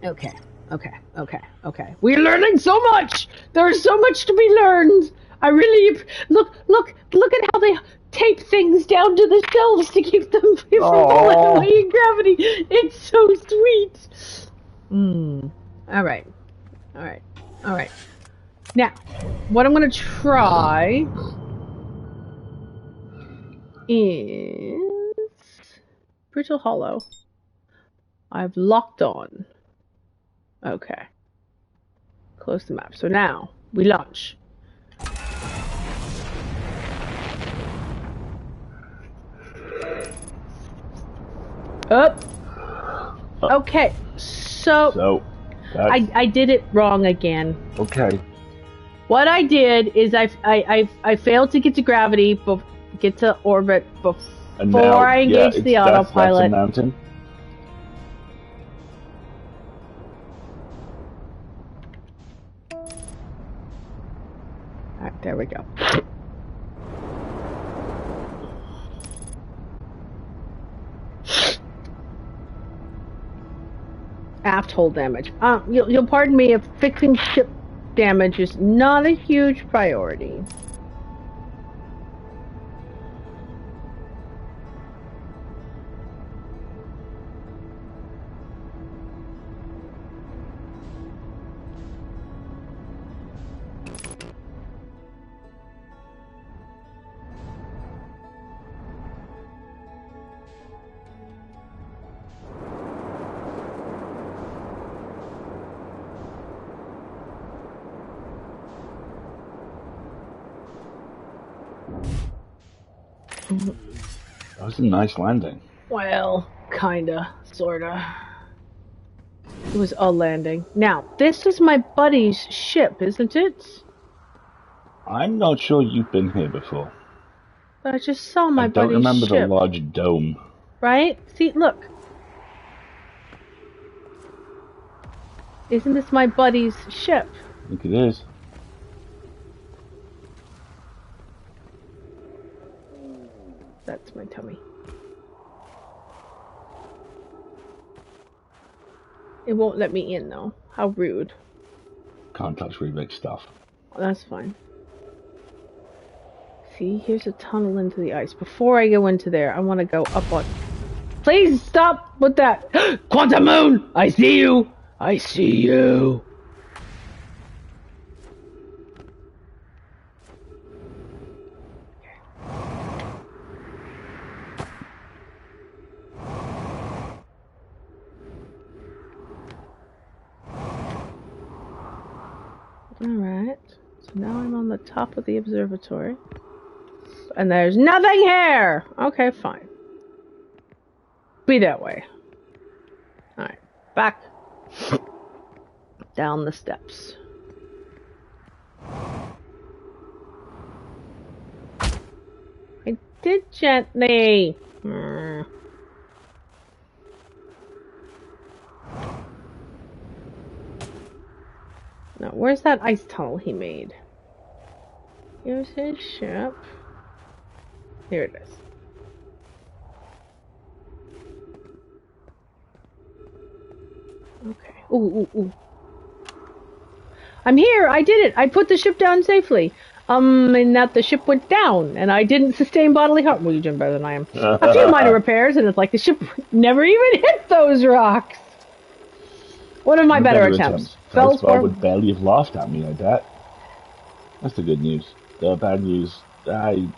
Okay. We're learning so much. There's so much to be learned. I really look at how they tape things down to the shelves to keep them from falling away in gravity. It's so sweet. All right. Now, what I'm going to try is Brittle Hollow. I've locked on. Okay. Close the map. So now we launch. Up. Okay, so I did it wrong again. Okay. What I did is I failed to get to gravity, get to orbit before I engaged the autopilot. That's a mountain. All right, there we go. Aft hull damage. You'll pardon me if fixing ship damage is not a huge priority. That was a nice landing. Well, kinda, sorta. It was a landing. Now, this is my buddy's ship, isn't it? I'm not sure you've been here before. But I just saw my I don't buddy's remember ship. the large dome. Right? See, look. Isn't this my buddy's ship? I think it is. That's my tummy. It won't let me in, though. How rude. Can't touch really big stuff. That's fine. See, here's a tunnel into the ice. Before I go into there, I want to go up on... Please stop with that! Quantum Moon! I see you! I see you! Alright, so now I'm on the top of the observatory. And there's nothing here! Okay, fine. Be that way. Alright, back. Down the steps. I did gently. Now, where's that ice tunnel he made? Here's his ship. Here it is. Okay. Ooh, ooh, ooh. I'm here! I did it! I put the ship down safely. And that the ship went down, and I didn't sustain bodily harm. Well, you're doing better than I am. A few minor repairs, and it's like the ship never even hit those rocks. One of my better attempts. Feldspar would barely have laughed at me, I bet. That's the good news. The bad news, I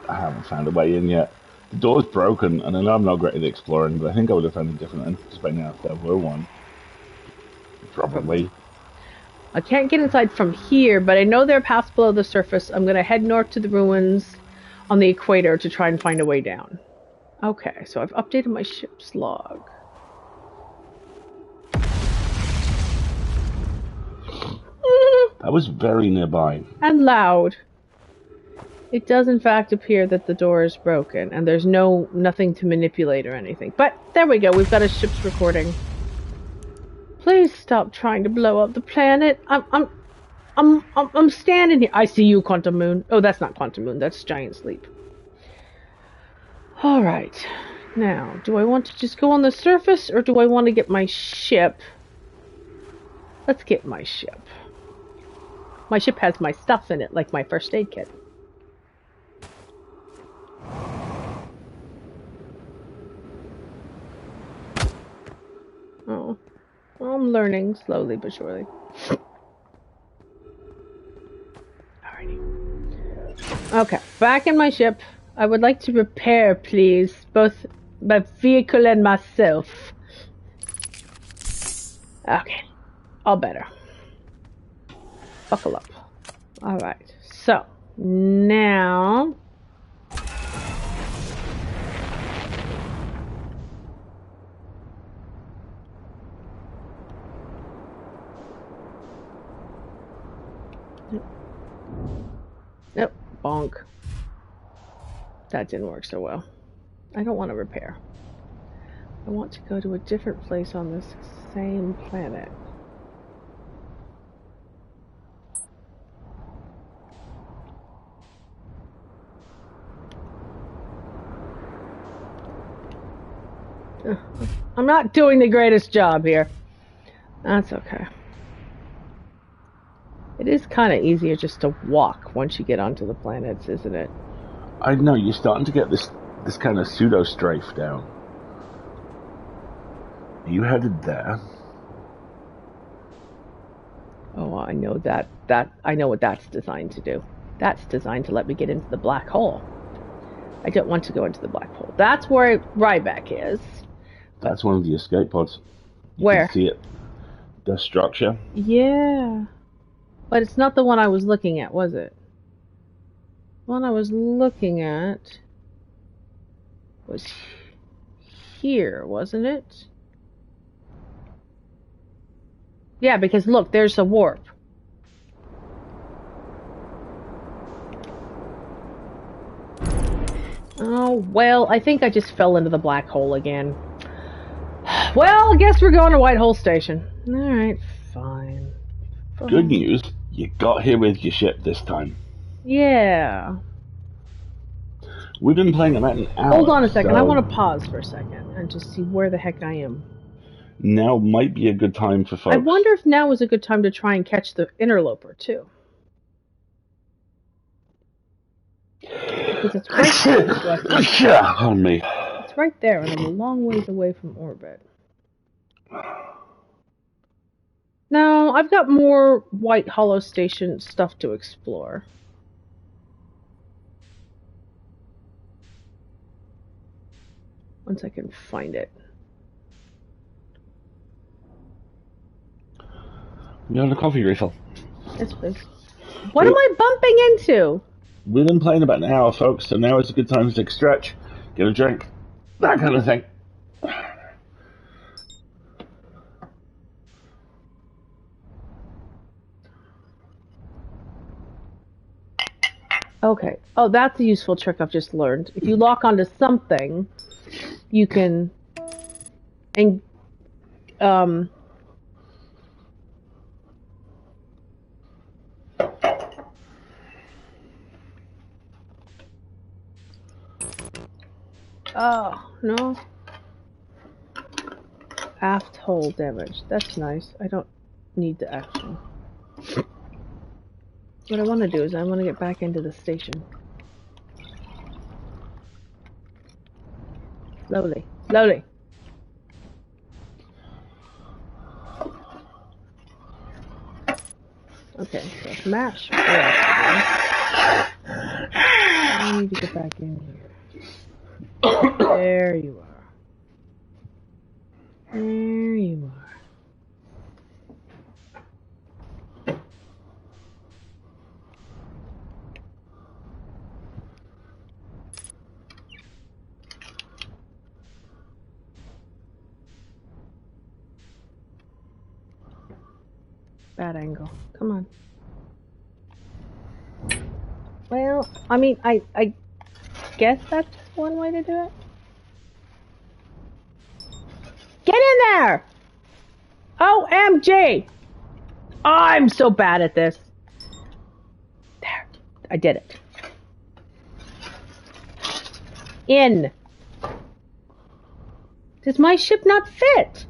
haven't found a way in yet. The door's broken, and I know I'm not great at exploring, but I think I would have found a different entrance by now if there were one. Probably. I can't get inside from here, but I know there are paths below the surface. I'm going to head north to the ruins on the equator to try and find a way down. Okay, so I've updated my ship's log. That was very nearby. And loud. It does in fact appear that the door is broken, and there's nothing to manipulate or anything. But there we go, we've got a ship's recording. Please stop trying to blow up the planet. I'm standing here. I see you, Quantum Moon. Oh, that's not Quantum Moon. That's Giant Sleep. All right. Now, do I want to just go on the surface, or do I want to get my ship? Let's get my ship. My ship has my stuff in it, like my first aid kit. Oh. I'm learning slowly but surely. Alrighty. Okay, back in my ship. I would like to repair, please, both my vehicle and myself. Okay, all better. Buckle up. Alright, so now... Nope, bonk. That didn't work so well. I don't want to repair. I want to go to a different place on this same planet. I'm not doing the greatest job here. That's okay. It is kind of easier just to walk once you get onto the planets, isn't it? I know, you're starting to get this kind of pseudo-strafe down. Are you headed there? Oh, I know that I know what that's designed to do. That's designed to let me get into the black hole. I don't want to go into the black hole. That's where Ryback is. That's one of the escape pods. Where? You can see it. The structure. Yeah. But it's not the one I was looking at, was it? The one I was looking at was here, wasn't it? Yeah, because look, there's a warp. Oh, well, I think I just fell into the black hole again. Well, I guess we're going to Whitehole Station. Alright, fine. Good news, you got here with your ship this time. Yeah. We've been playing about an hour. Hold on a second, so I want to pause for a second and just see where the heck I am. now might be a good time for folks. I wonder if now is a good time to try and catch the interloper, too. Because it's right there. Pardon me. It's right there, and I'm a long ways away from orbit. No, I've got more White Hollow Station stuff to explore. Once I can find it. You want a coffee refill? Yes, please. What am I bumping into? We've been playing about an hour, folks, so now is a good time to take a stretch, get a drink, that kind of thing. Okay. Oh, that's a useful trick I've just learned. If you lock onto something, you can... And, oh, no. Aft hull damage. That's nice. I don't need the action. What I want to do is I want to get back into the station. Slowly. Slowly. Okay, so smash. I need to get back in here. There you are. There you are. Bad angle. Come on. Well, I mean, I guess that's one way to do it. Get in there! OMG! I'm so bad at this. There. I did it. In. Does my ship not fit?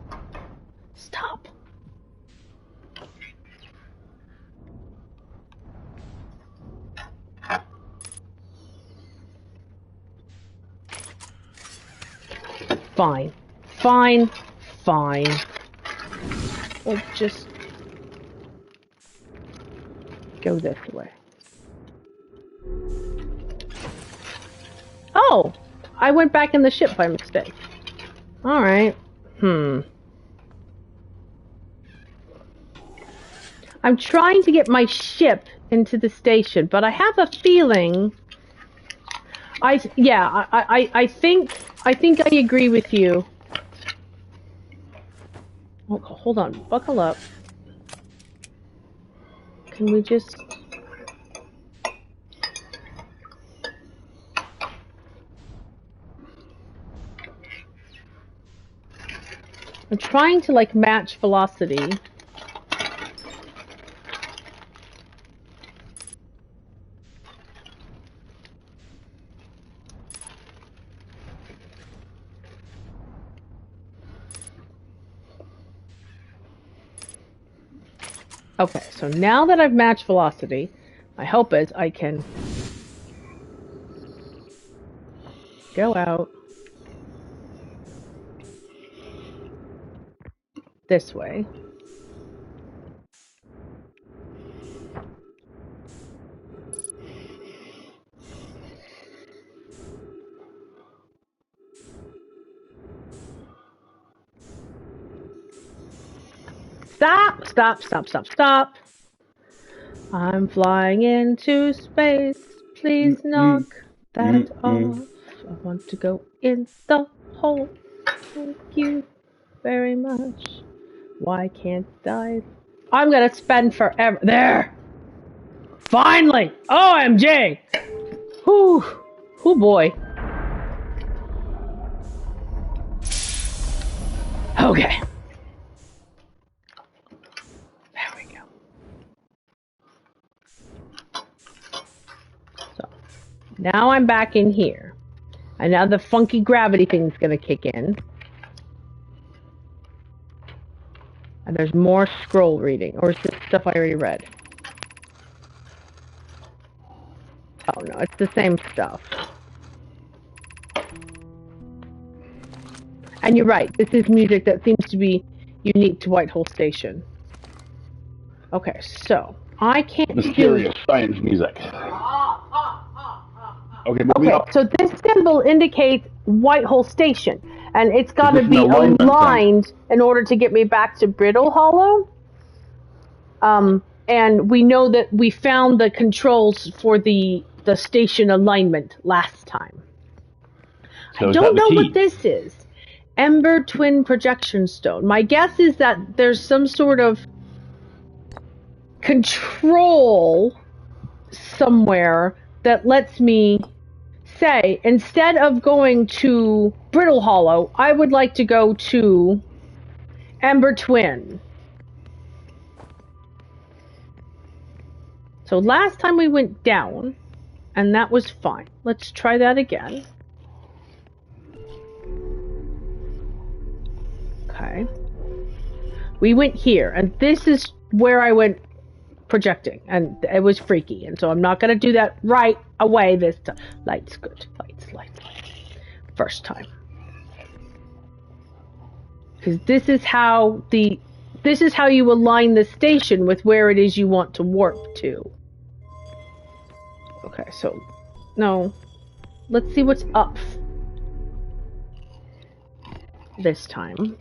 Stop. Fine. Fine. Fine. We'll just go this way. Oh! I went back in the ship by mistake. Alright. I'm trying to get my ship into the station, but I have a feeling... I think I agree with you. Oh, hold on. Buckle up. Can we just... I'm trying to, like, match velocity. Okay, so now that I've matched velocity, my hope is I can go out this way. Stop, stop, stop, stop, stop. I'm flying into space. Please knock that off. I want to go in the hole. Thank you very much. Why can't I? I'm gonna spend forever. There! Finally! OMG! Whew. Oh boy. Okay. There we go. So, now I'm back in here. And now the funky gravity thing's gonna kick in. And there's more scroll reading. Or is this stuff I already read? Oh no, it's the same stuff. And you're right, this is music that seems to be unique to Whitehall Station. Okay, so I can't Mysterious science music. Okay, moving up. so this symbol indicates Whitehall Station, and it's got to be aligned in order to get me back to Brittle Hollow. And we know that we found the controls for the station alignment last time. So I don't know what this is. Ember Twin Projection Stone. My guess is that there's some sort of control somewhere that lets me say, instead of going to Brittle Hollow, I would like to go to Ember Twin. So last time we went down, and that was fine. Let's try that again. Okay. We went here, and this is where I went projecting, and it was freaky, and so I'm not going to do that right away this time. Lights, good. Lights. First time. Because this is how you align the station with where it is you want to warp to. Okay, so, no. Let's see what's up this time.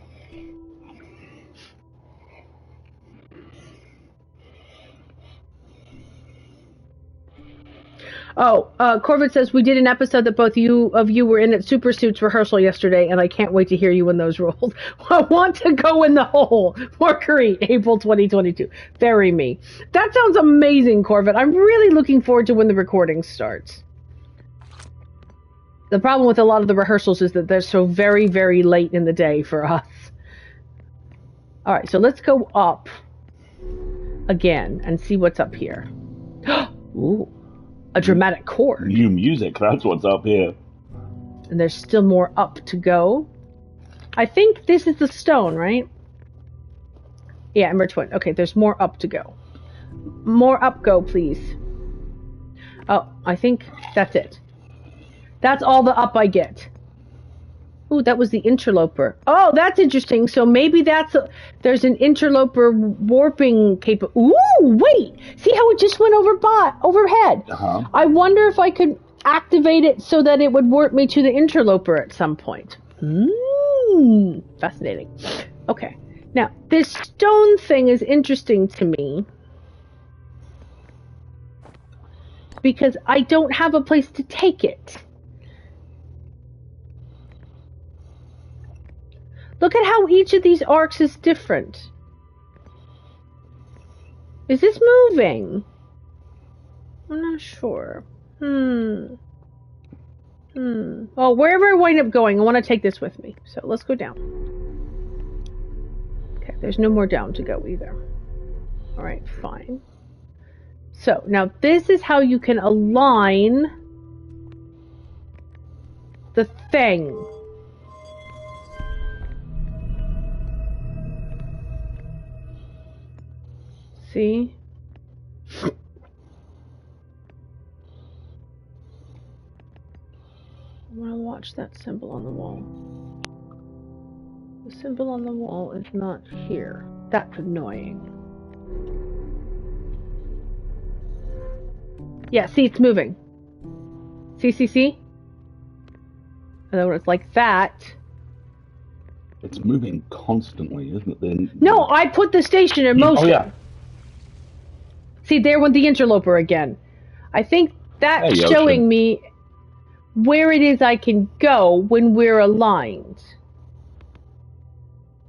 Oh, Corvid says, we did an episode that both of you were in at Super Suits rehearsal yesterday, and I can't wait to hear you in those roles. I want to go in the hole. Mercury, April 2022. Very me. That sounds amazing, Corvid. I'm really looking forward to when the recording starts. The problem with a lot of the rehearsals is that they're so very, very late in the day for us. Alright, so let's go up again and see what's up here. Ooh. A dramatic chord. New music, that's what's up here. And there's still more up to go. I think this is the stone, right? Yeah, Ember Twin. Okay, there's more up to go. More up go, please. Oh, I think that's it. That's all the up I get. Ooh, that was the interloper. Oh, that's interesting. So maybe there's an interloper warping capable. Ooh, wait! See how it just went overhead? Uh-huh. I wonder if I could activate it so that it would warp me to the interloper at some point. Fascinating. Okay. Now, this stone thing is interesting to me because I don't have a place to take it. Look at how each of these arcs is different. Is this moving? I'm not sure. Well, wherever I wind up going, I want to take this with me. So let's go down. Okay, there's no more down to go either. Alright, fine. So, now this is how you can align the thing. See? I want to watch that symbol on the wall. The symbol on the wall is not here. That's annoying. Yeah, see, it's moving. See? And then when it's like that... It's moving constantly, isn't it? Then no, I put the station in motion. Oh, yeah. See, there went the interloper again. I think that's showing me where it is I can go when we're aligned.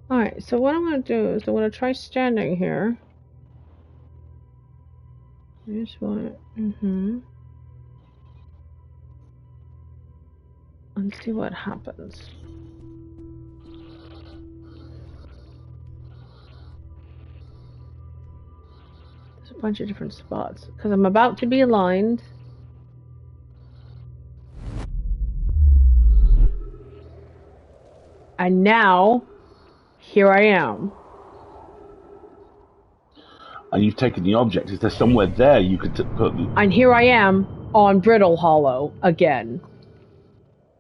Alright, so what I'm going to do is I'm going to try standing here. Here's one. And see what happens. There's a bunch of different spots. Because I'm about to be aligned. And now, here I am. And you've taken the object. Is there somewhere there you could put the... And here I am on Brittle Hollow again.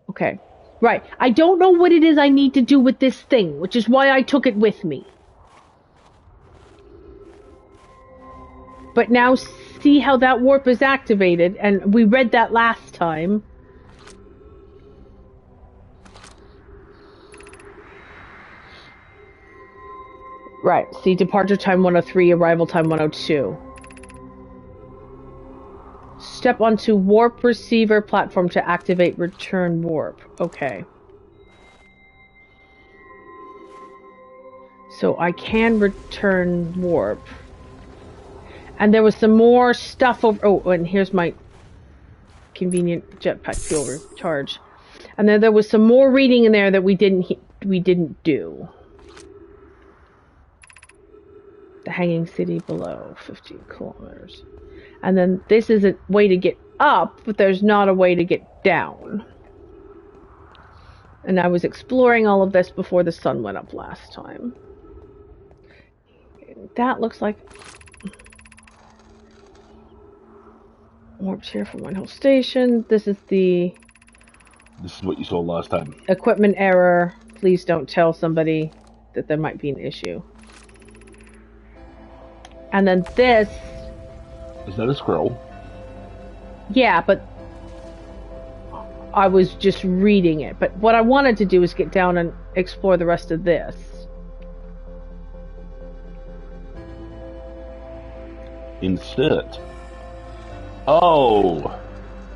Okay. Right. I don't know what it is I need to do with this thing, which is why I took it with me. But now see how that warp is activated, and we read that last time. Right, see, departure time 103, arrival time 102. Step onto warp receiver platform to activate return warp. Okay. So I can return warp. And there was some more stuff over... Oh, and here's my convenient jetpack fuel recharge. And then there was some more reading in there that we didn't do. The hanging city below, 15 kilometers. And then this is a way to get up, but there's not a way to get down. And I was exploring all of this before the sun went up last time. That looks like... Warped here from One Hill Station. This is the... This is what you saw last time. Equipment error. Please don't tell somebody that there might be an issue. And then this... Is that a scroll? Yeah, but... I was just reading it. But what I wanted to do is get down and explore the rest of this. Insert. Oh!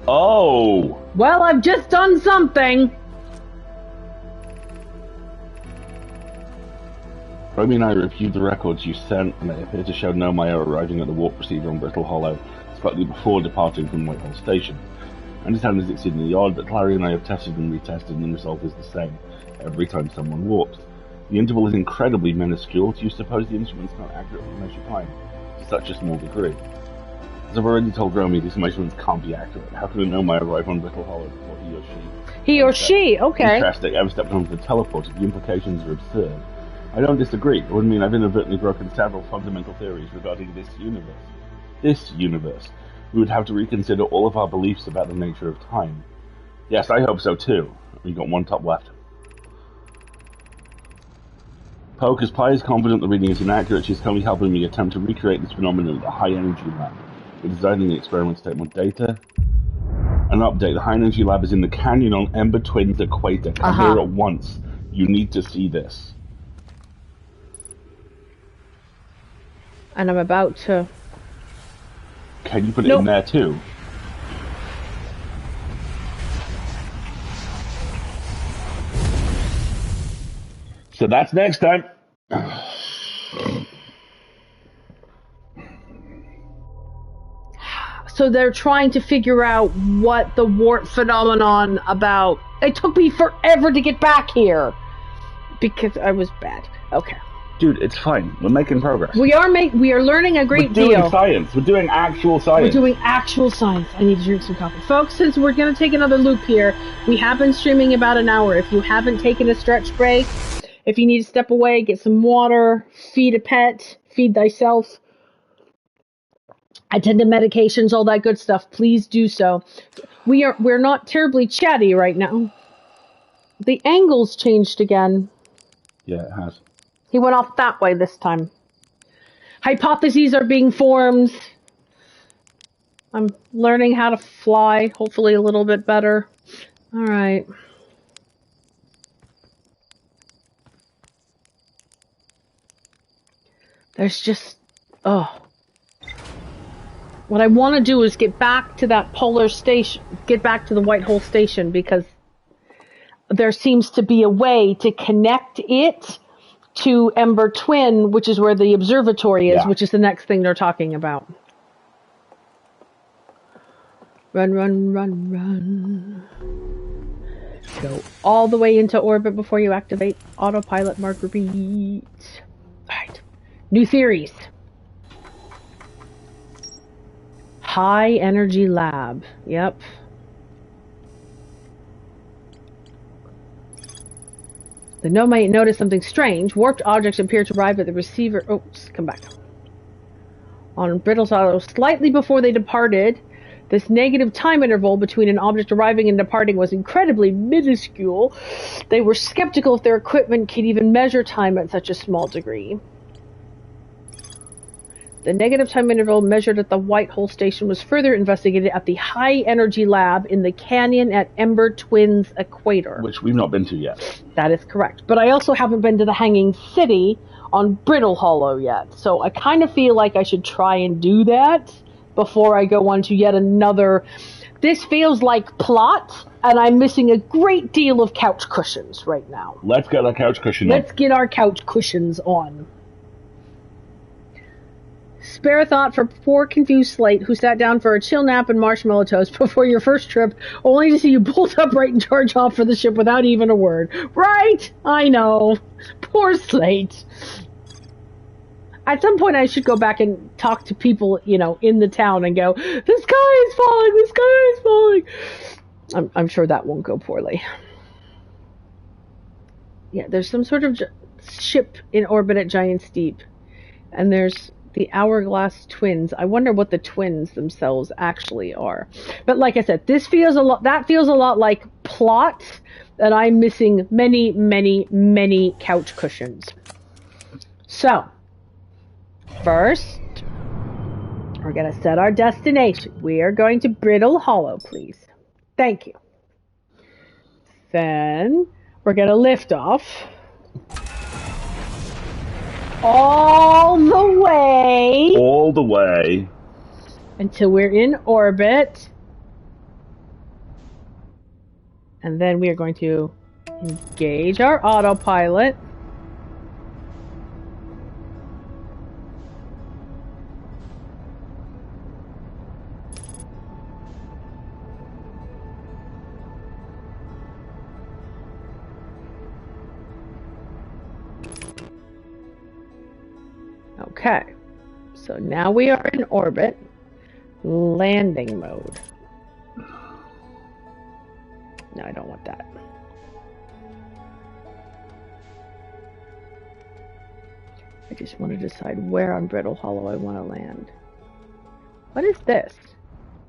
Oh! Well, I've just done something! Romy and I reviewed the records you sent, and they appear to show Nomaya arriving at the warp receiver on Brittle Hollow slightly before departing from Whitehall Station. I understand it's exceedingly odd, but Clary and I have tested and retested, and the result is the same every time someone warps. The interval is incredibly minuscule. Do you suppose the instruments can't accurately measure time to such a small degree? As I've already told Romy, these measurements can't be accurate. How can a Nomaya arrive on Brittle Hollow before he or she... He or she, okay. Interesting. Ever stepped onto the teleporter? The implications are absurd. I don't disagree. It would mean I've inadvertently broken several fundamental theories regarding this universe. This universe. We would have to reconsider all of our beliefs about the nature of time. Yes, I hope so too. We've got one top left. Poke, as Pi is confident the reading is inaccurate, she's currently helping me attempt to recreate this phenomenon at the High Energy Lab. We're designing the experiment to take more data. An update. The High Energy Lab is in the canyon on Ember Twins Equator. Come here at once. You need to see this. And I'm about to... Can you put it in there too? So that's next time. So they're trying to figure out what the warp phenomenon about... It took me forever to get back here. Because I was bad. Okay. Dude, it's fine. We're making progress. We are learning a great deal. We're doing science. We're doing actual science. We're doing actual science. I need to drink some coffee. Folks, since we're going to take another loop here, we have been streaming about an hour. If you haven't taken a stretch break, if you need to step away, get some water, feed a pet, feed thyself, attend to medications, all that good stuff, please do so. We're not terribly chatty right now. The angle's changed again. Yeah, it has. He went off that way this time. Hypotheses are being formed. I'm learning how to fly, hopefully a little bit better. All right. There's just... Oh. What I want to do is get back to that polar station, get back to the White Hole Station, because there seems to be a way to connect it to Ember Twin, which is where the observatory is, which is the next thing they're talking about. Run, run, run, run. Go all the way into orbit before you activate autopilot, Marguerite. Alright. New theories. High energy lab. Yep. The Nomite noticed something strange. Warped objects appear to arrive at the receiver. Oh, come back. On Brittle's Hollow, slightly before they departed, this negative time interval between an object arriving and departing was incredibly minuscule. They were skeptical if their equipment could even measure time at such a small degree. The negative time interval measured at the White Hole Station was further investigated at the High Energy Lab in the canyon at Ember Twins Equator. Which we've not been to yet. That is correct. But I also haven't been to the Hanging City on Brittle Hollow yet. So I kind of feel like I should try and do that before I go on to yet another. This feels like plot, and I'm missing a great deal of couch cushions right now. Let's get our couch cushion on. Let's get our couch cushions on. Spare a thought for poor confused Slate, who sat down for a chill nap and marshmallow toast before your first trip, only to see you bolt upright and charge off for the ship without even a word. Right? I know. Poor Slate. At some point I should go back and talk to people, in the town and go, the sky is falling, the sky is falling. I'm sure that won't go poorly. Yeah, there's some sort of ship in orbit at Giant's Deep. And there's the Hourglass Twins. I wonder what the twins themselves actually are. But like I said, that feels a lot like plot, and I'm missing many, many, many couch cushions. So, first, we're going to set our destination. We are going to Brittle Hollow, please. Thank you. Then, we're going to lift off. All the way until we're in orbit, and then we are going to engage our autopilot. Okay, so now we are in orbit, landing mode. No, I don't want that. I just want to decide where on Brittle Hollow I want to land. What is this?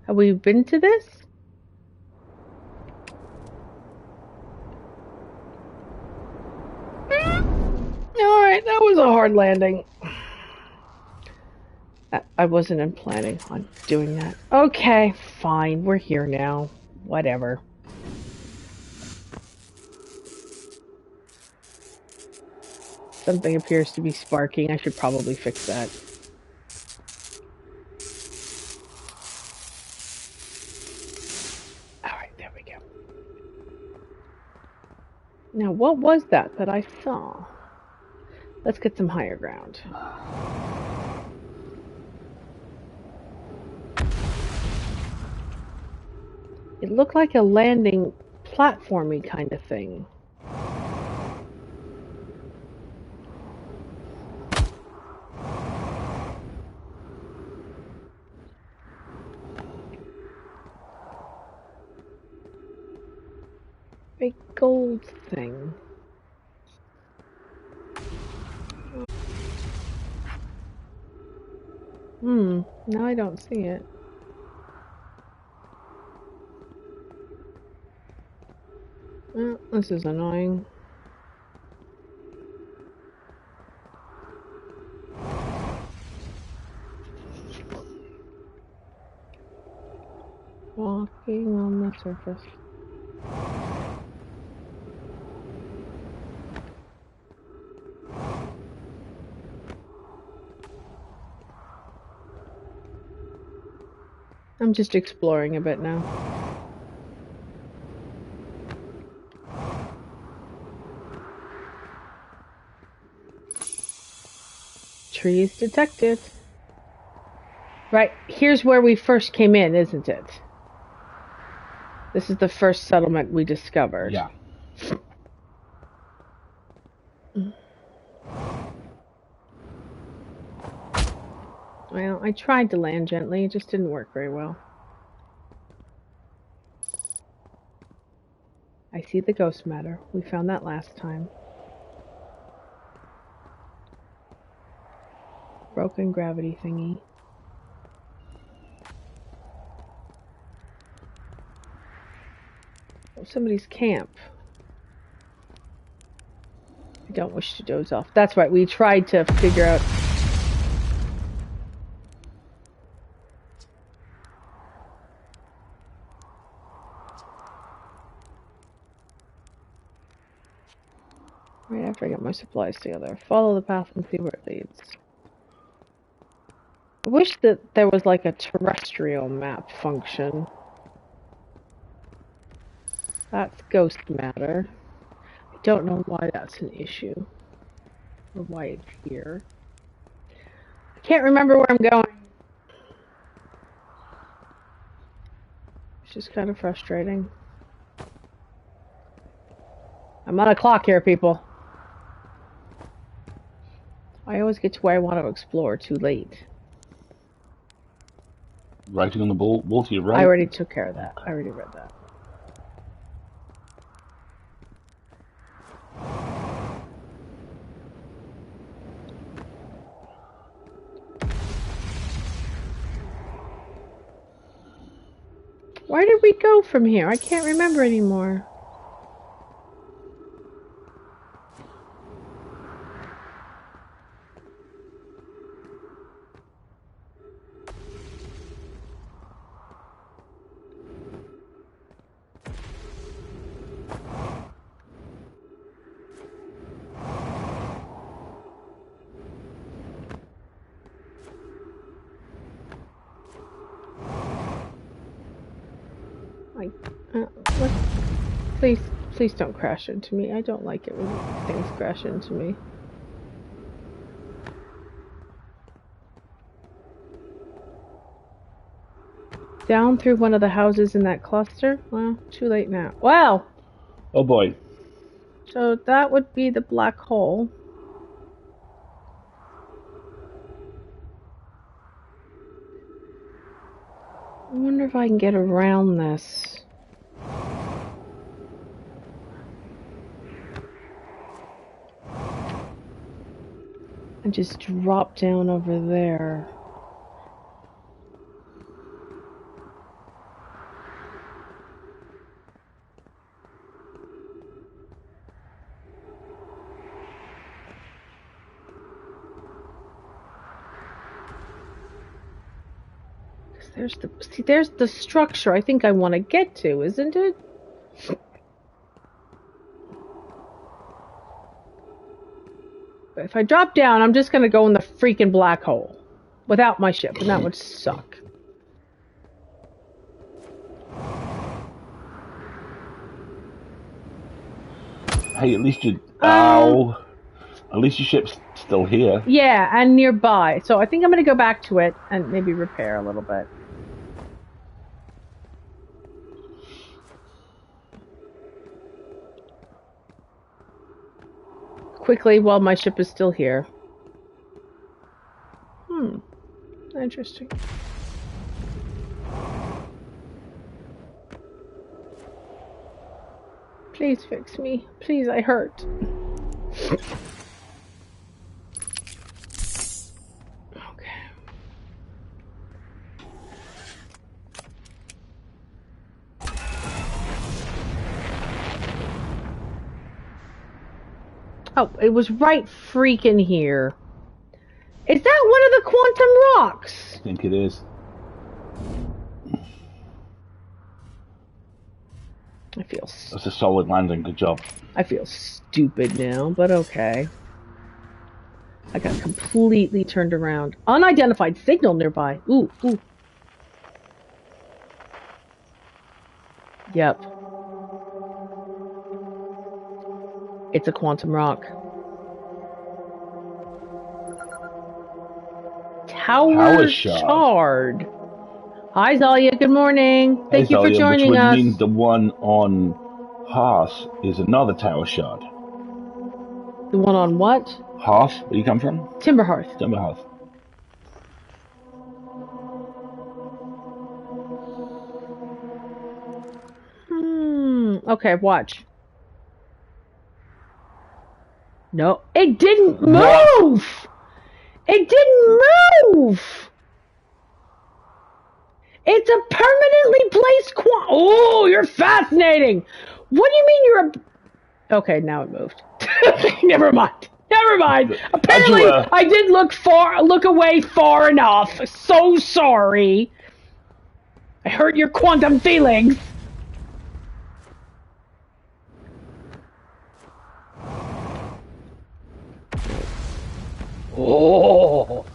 Have we been to this? Alright, that was a hard landing. I wasn't planning on doing that. Okay, fine. We're here now. Whatever. Something appears to be sparking. I should probably fix that. Alright, there we go. Now, what was that I saw? Let's get some higher ground. It looked like a landing platformy kind of thing. A gold thing. No, I don't see it. This is annoying. Walking on the surface. I'm just exploring a bit now. Trees detected. Right, here's where we first came in, isn't it? This is the first settlement we discovered. Yeah. Well, I tried to land gently, it just didn't work very well. I see the ghost matter. We found that last time. Broken gravity thingy. Oh, somebody's camp. I don't wish to doze off. That's right, we tried to figure out... Right after I get my supplies together. Follow the path and see where it leads. I wish that there was like a terrestrial map function. That's ghost matter. I don't know why that's an issue. Or why it's here. I can't remember where I'm going. It's just kind of frustrating. I'm on a clock here, people. I always get to where I want to explore too late. Writing on the wall to your right? I already took care of that. I already read that. Where did we go from here? I can't remember anymore. Please don't crash into me. I don't like it when things crash into me. Down through one of the houses in that cluster? Well, too late now. Wow! Oh boy. So that would be the black hole. I wonder if I can get around this. And just drop down over there. There's the structure I think I want to get to, isn't it? If I drop down, I'm just gonna go in the freaking black hole without my ship, and that would suck. Hey, at least you... Ow! At least your ship's still here. Yeah, and nearby. So I think I'm gonna go back to it and maybe repair a little bit. Quickly while my ship is still here. Interesting. Please fix me. Please, I hurt. Okay. Oh, it was right freaking here. Is that one of the quantum rocks? I think it is. I feel... That's a solid landing, good job. I feel stupid now, but okay. I got completely turned around. Unidentified signal nearby. Ooh, ooh. Yep. It's a quantum rock. Tower Shard. Hi, Zalia. Good morning. Thank you for joining which would us. mean the one on Hearth is another Tower Shard. The one on what? Hearth, where you come from? Timberhearth. Timberhearth. Okay, watch. No, it didn't move! What? It didn't move! It's a permanently placed Oh, you're fascinating! What do you mean you're a... Okay, now it moved. Never mind. Never mind. Apparently, I did look away far enough. So sorry. I hurt your quantum feelings. Oh.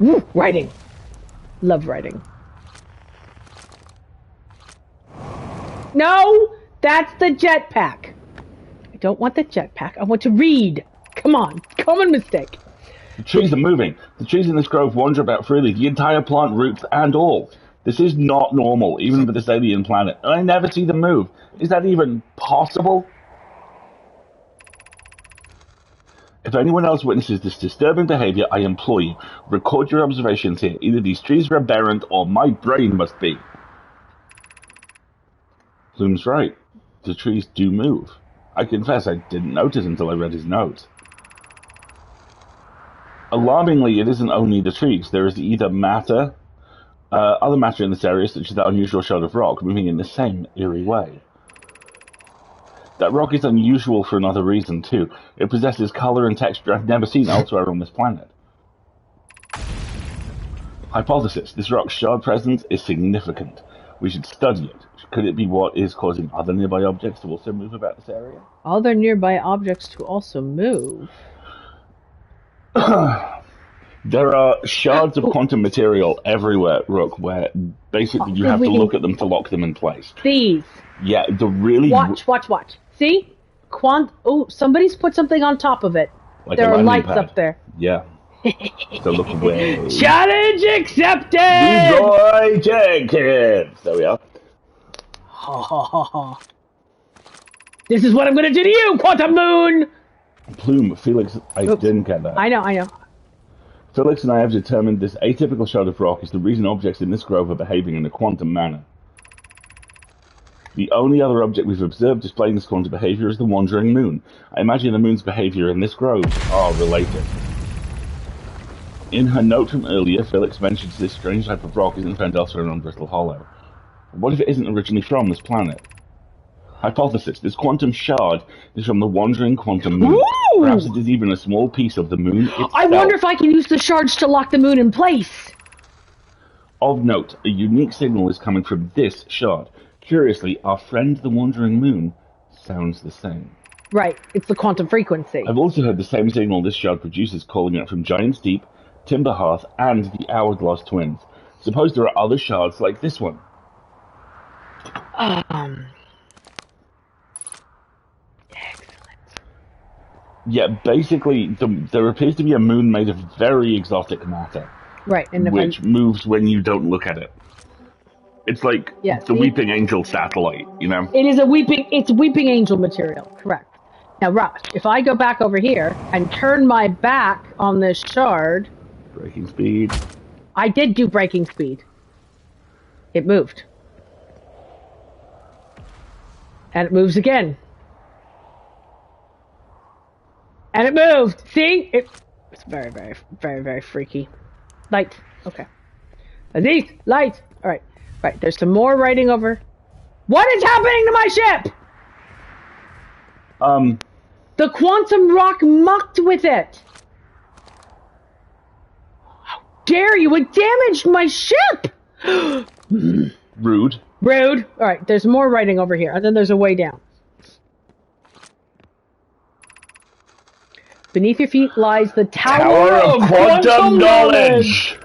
Ooh, writing. Love writing. No, that's the jetpack. I don't want the jetpack. I want to read. Come on. Common mistake. The trees are moving. The trees in this grove wander about freely. The entire plant, roots and all. This is not normal, even for this alien planet. And I never see them move. Is that even possible? If anyone else witnesses this disturbing behavior, I implore you, record your observations here. Either these trees are aberrant, or my brain must be. Plume's right. The trees do move. I confess I didn't notice until I read his notes. Alarmingly, it isn't only the trees. There is either matter, other matter in this area, such as that unusual shard of rock, moving in the same eerie way. That rock is unusual for another reason, too. It possesses color and texture I've never seen elsewhere on this planet. Hypothesis. This rock's shard presence is significant. We should study it. Could it be what is causing other nearby objects to also move about this area? Other nearby objects to also move? There are shards of quantum material everywhere, Rook, where basically you have to look at them to lock them in place. These. Yeah, the really... Watch. See? Oh, somebody's put something on top of it. Like there are lights up there. Yeah. So look away. Challenge accepted! Leroy Jenkins! There we are. This is what I'm going to do to you, Quantum Moon! Plume, Felix, I didn't get that. I know. Felix and I have determined this atypical shard of rock is the reason objects in this grove are behaving in a quantum manner. The only other object we've observed displaying this quantum behavior is the wandering moon. I imagine the moon's behavior and this grove are related. In her note from earlier, Felix mentions this strange type of rock isn't found elsewhere on Brittle Hollow. What if it isn't originally from this planet? Hypothesis. This quantum shard is from the wandering quantum moon. Ooh! Perhaps it is even a small piece of the moon itself. I wonder if I can use the shards to lock the moon in place. Of note, a unique signal is coming from this shard. Curiously, our friend the wandering moon sounds the same. Right, it's the quantum frequency. I've also heard the same signal this shard produces calling out from Giant's Deep, Timberhearth, and the Hourglass Twins. Suppose there are other shards like this one. Excellent. Yeah, basically, there appears to be a moon made of very exotic matter. Right, and which moves when you don't look at it. It's like the Weeping Angel satellite, you know? It's Weeping Angel material, correct. Now, Ross, if I go back over here and turn my back on this shard... Breaking speed. I did do breaking speed. It moved. And it moves again. And it moved! See? It's very, very, very, very freaky. Light. Okay. Aziz, light! Alright. Right, there's some more writing over. What is happening to my ship? The quantum rock mucked with it. How dare you? It damaged my ship. Rude. Rude. Alright, there's more writing over here, and then there's a way down. Beneath your feet lies the Tower of Quantum Knowledge.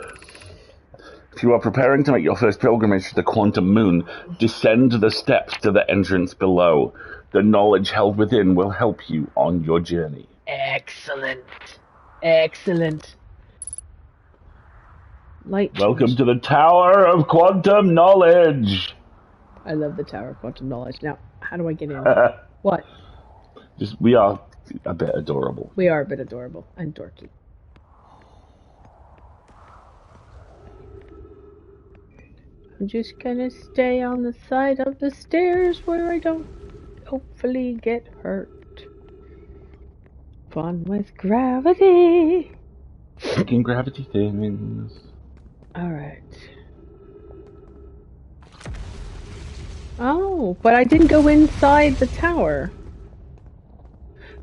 If you are preparing to make your first pilgrimage to the Quantum Moon, descend the steps to the entrance below. The knowledge held within will help you on your journey. Excellent. Excellent. Light. Welcome to the Tower of Quantum Knowledge. I love the Tower of Quantum Knowledge. Now, how do I get in? What? We are a bit adorable. We are a bit adorable and dorky. I'm just gonna stay on the side of the stairs where I don't hopefully get hurt. Fun with gravity. Making gravity things. Alright. Oh, but I didn't go inside the tower.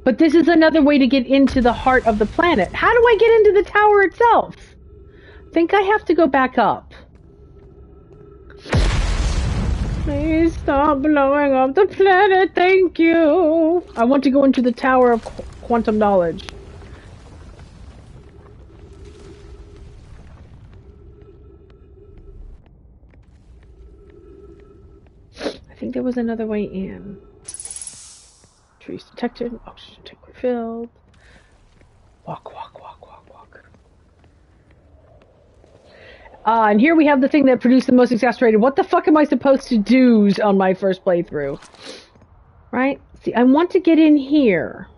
But this is another way to get into the heart of the planet. How do I get into the tower itself? I think I have to go back up. Please stop blowing up the planet, thank you. I want to go into the Tower of Quantum Knowledge. I think there was another way in. Trees detected, oxygen tank refilled. Walk, walk, walk, walk, walk. And here we have the thing that produced the most exasperated. What the fuck am I supposed to do on my first playthrough? Right? See, I want to get in here.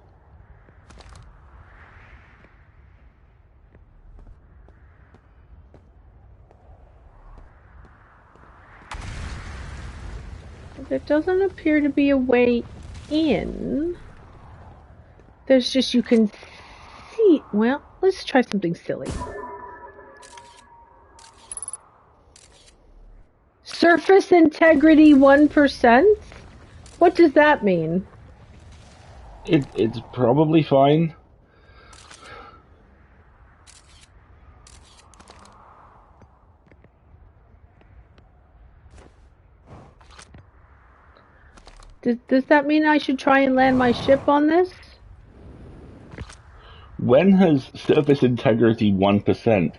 There doesn't appear to be a way in. There's just, you can see. Well, let's try something silly. Surface integrity 1%? What does that mean? It's probably fine. Does that mean I should try and land my ship on this? When has surface integrity 1%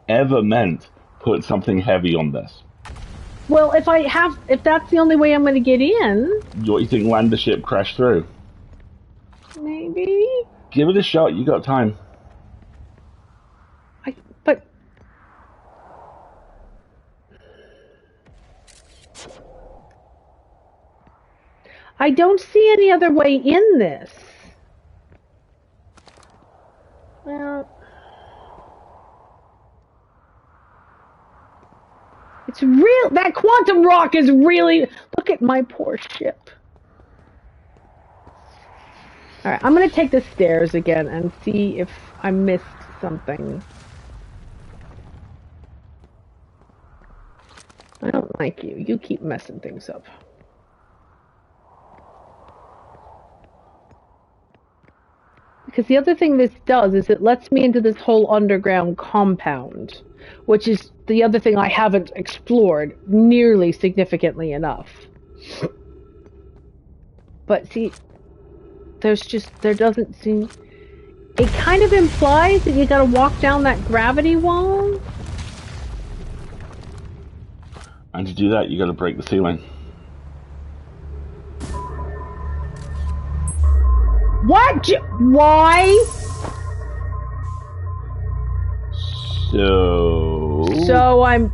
ever meant put something heavy on this? Well, if that's the only way I'm going to get in... What, you think land the ship, crash through? Maybe? Give it a shot, you got time. But... I don't see any other way in this. Well... It's real. That quantum rock is really... Look at my poor ship. Alright, I'm going to take the stairs again and see if I missed something. I don't like you. You keep messing things up. Because the other thing this does is it lets me into this whole underground compound, which is the other thing I haven't explored nearly significantly enough. But see, there doesn't seem... It kind of implies that you gotta walk down that gravity wall. And to do that, you gotta break the ceiling. What? Why? So I'm...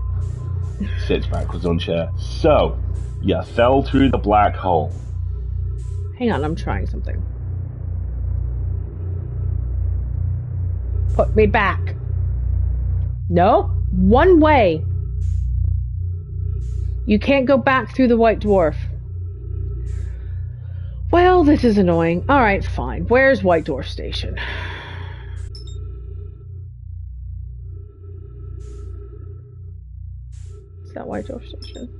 Sits backwards on chair. So, you fell through the black hole. Hang on, I'm trying something. Put me back. No? One way. You can't go back through the White Dwarf. Well, this is annoying. Alright, fine. Where's White Dwarf Station? Is that White Dwarf Station?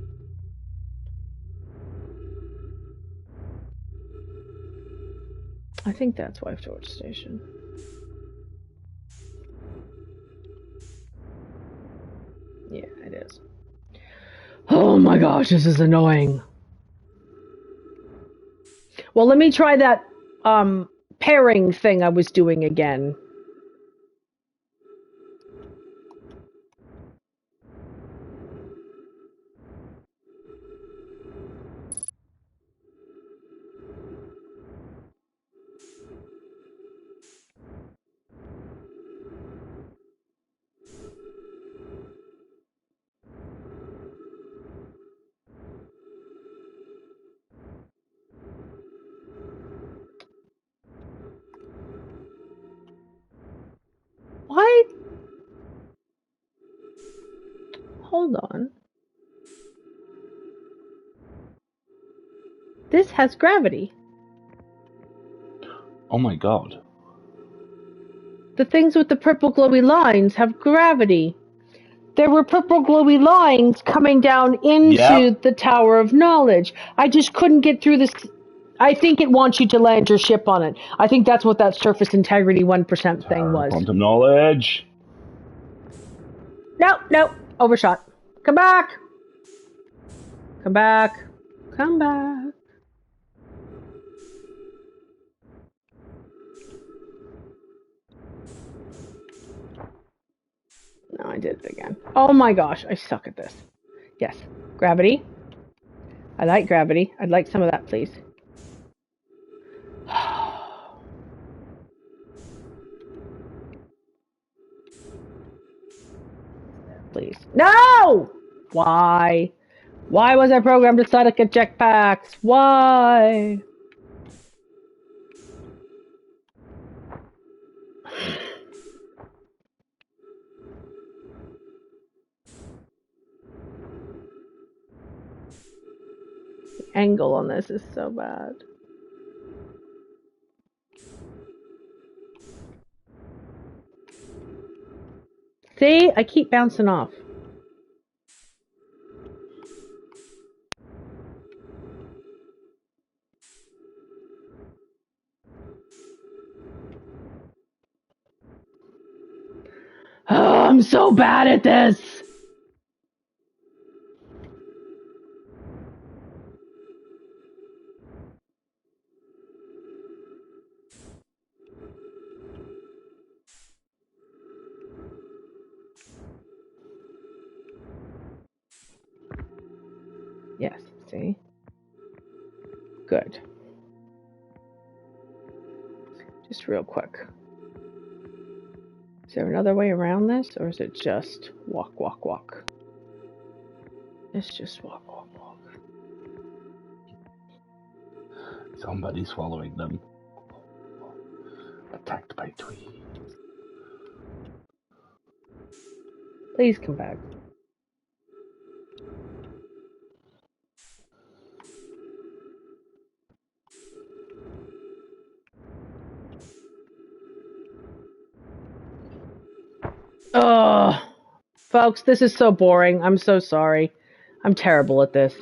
I think that's White Dwarf Station. Yeah, it is. Oh my gosh, this is annoying. Well, let me try that pairing thing I was doing again. hold on. This has gravity. Oh my god. The things with the purple glowy lines have gravity. There were purple glowy lines coming down into the Tower of Knowledge. I just couldn't get through this. I think it wants you to land your ship on it. I think that's what that surface integrity 1% thing was. Quantum knowledge. Nope. Overshot. Come back. Come back. Come back. No, I did it again. Oh my gosh, I suck at this. Yes. Gravity. I like gravity. I'd like some of that, please. Please. No! Why? Why was I programmed to suck at jetpacks? Why? The angle on this is so bad. See? I keep bouncing off. Oh, I'm so bad at this! Yes, see? Good. Just real quick. Is there another way around this, or is it just walk, walk, walk? It's just walk, walk, walk. Somebody swallowing them. Attacked by tweeds. Please come back. Ugh. Folks, this is so boring. I'm so sorry. I'm terrible at this.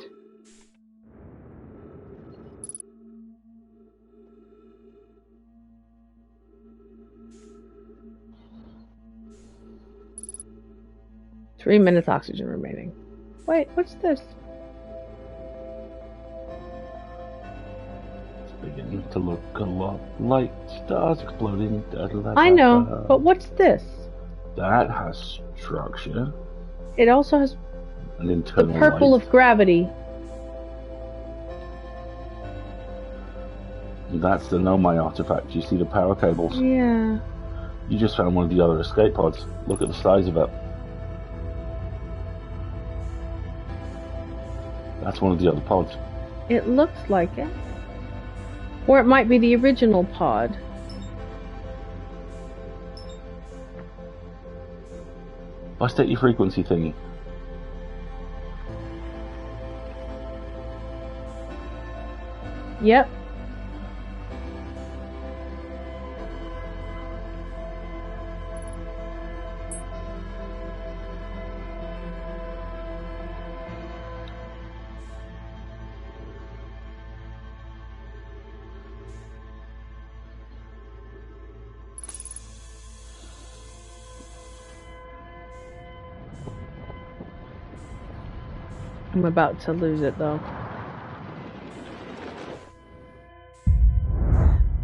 Three minutes oxygen remaining. Wait, what's this? It's beginning to look a lot like stars exploding. I know, but what's this? That has structure. It also has An internal the purple light. of gravity. That's the Nomai artifact. You see the power cables? Yeah. You just found one of the other escape pods. Look at the size of it. That's one of the other pods. It looks like it. Or it might be the original pod. Let's take your frequency thingy. Yep. I'm about to lose it though.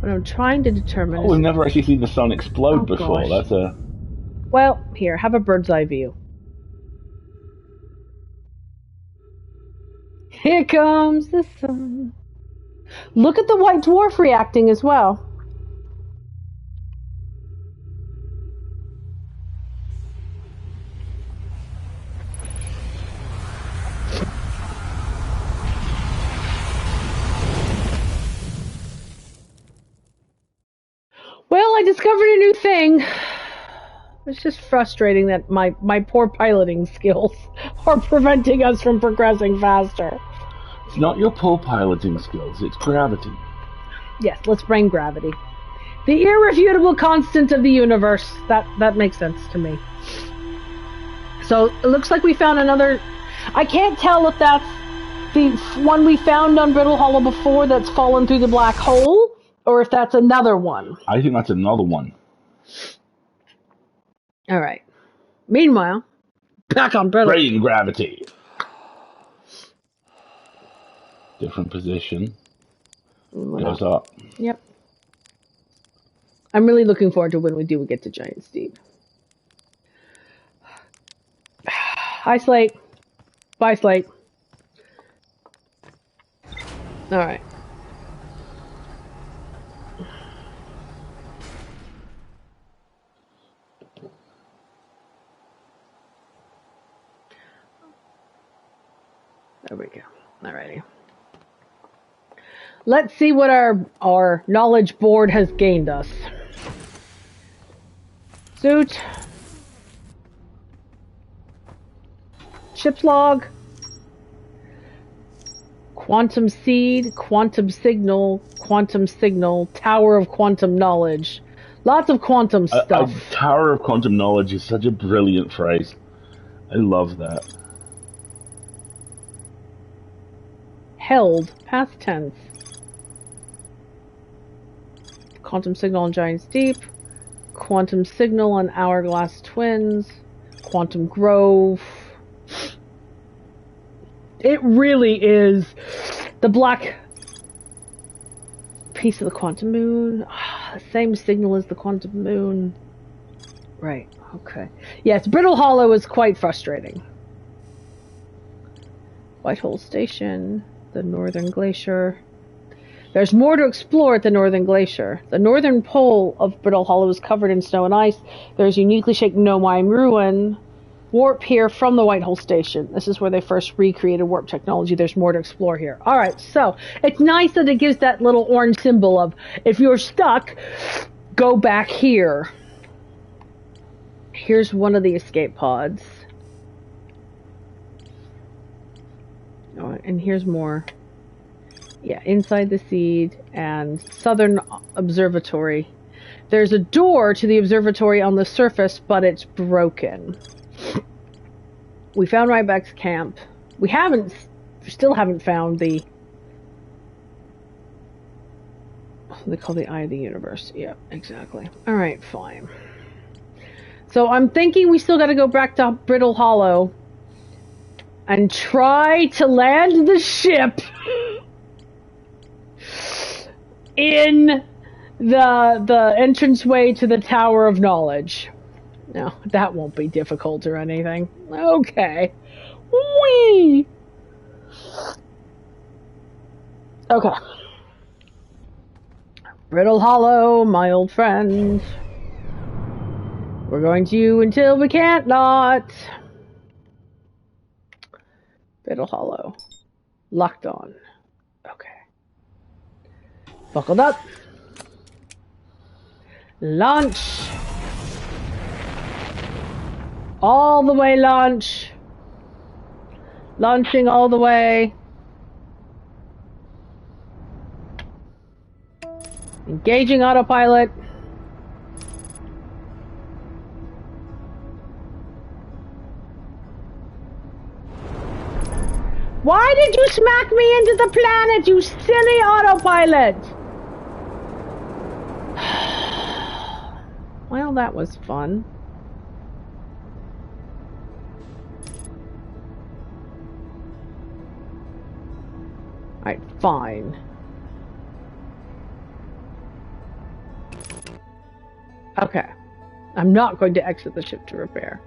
What I'm trying to determine Oh, we've is... never actually seen the sun explode Oh, before. gosh. That's a... Well, here, have a bird's eye view. Here comes the sun. Look at the white dwarf reacting as well. Well, I discovered a new thing. It's just frustrating that my poor piloting skills are preventing us from progressing faster. It's not your poor piloting skills, it's gravity. Yes, let's blame gravity. The irrefutable constant of the universe. That makes sense to me. So it looks like we found another. I can't tell if that's the one we found on Brittle Hollow before that's fallen through the black hole, or if that's another one. I think that's another one. All right. Meanwhile, back on Brittle. Brain gravity. Different position. Goes up. Yep. I'm really looking forward to when we do get to Giant Steep. Hi, Slate. Bye, Slate. All right. There we go. Alrighty. Let's see what our knowledge board has gained us. Suit. Ship's log. Quantum seed, quantum signal, tower of quantum knowledge. Lots of quantum stuff. Tower of quantum knowledge is such a brilliant phrase. I love that. Held, past tense. Quantum signal on Giant Steep. Quantum signal on Hourglass Twins. Quantum Grove. It really is the black piece of the quantum moon. Same signal as the quantum moon. Right, okay. Yes, Brittle Hollow is quite frustrating. Whitehole Station, the Northern Glacier. There's more to explore at the Northern Glacier. The northern pole of Brittle Hollow is covered in snow and ice. There's uniquely shaped Nomine ruin. Warp here from the Whitehole Station. This is where they first recreated warp technology. There's more to explore here. Alright, so it's nice that it gives that little orange symbol of, if you're stuck, go back here. Here's one of the escape pods. Oh, and here's more. Yeah, inside the seed and Southern Observatory. There's a door to the observatory on the surface, but it's broken. We found Ryback's camp. We still haven't found the, they call the Eye of the Universe. Yeah, exactly. Alright, fine. So I'm thinking we still gotta go back to Brittle Hollow and try to land the ship in the entranceway to the Tower of Knowledge. No, that won't be difficult or anything. Okay. Whee! Okay. Brittle Hollow, my old friend. We're going to until we can't not. Brittle Hollow. Locked on. Okay. Buckled up. Launch. All the way launch. Launching all the way. Engaging autopilot. Why did you smack me into the planet, you silly autopilot? Well, that was fun. Alright, fine. Okay. I'm not going to exit the ship to repair.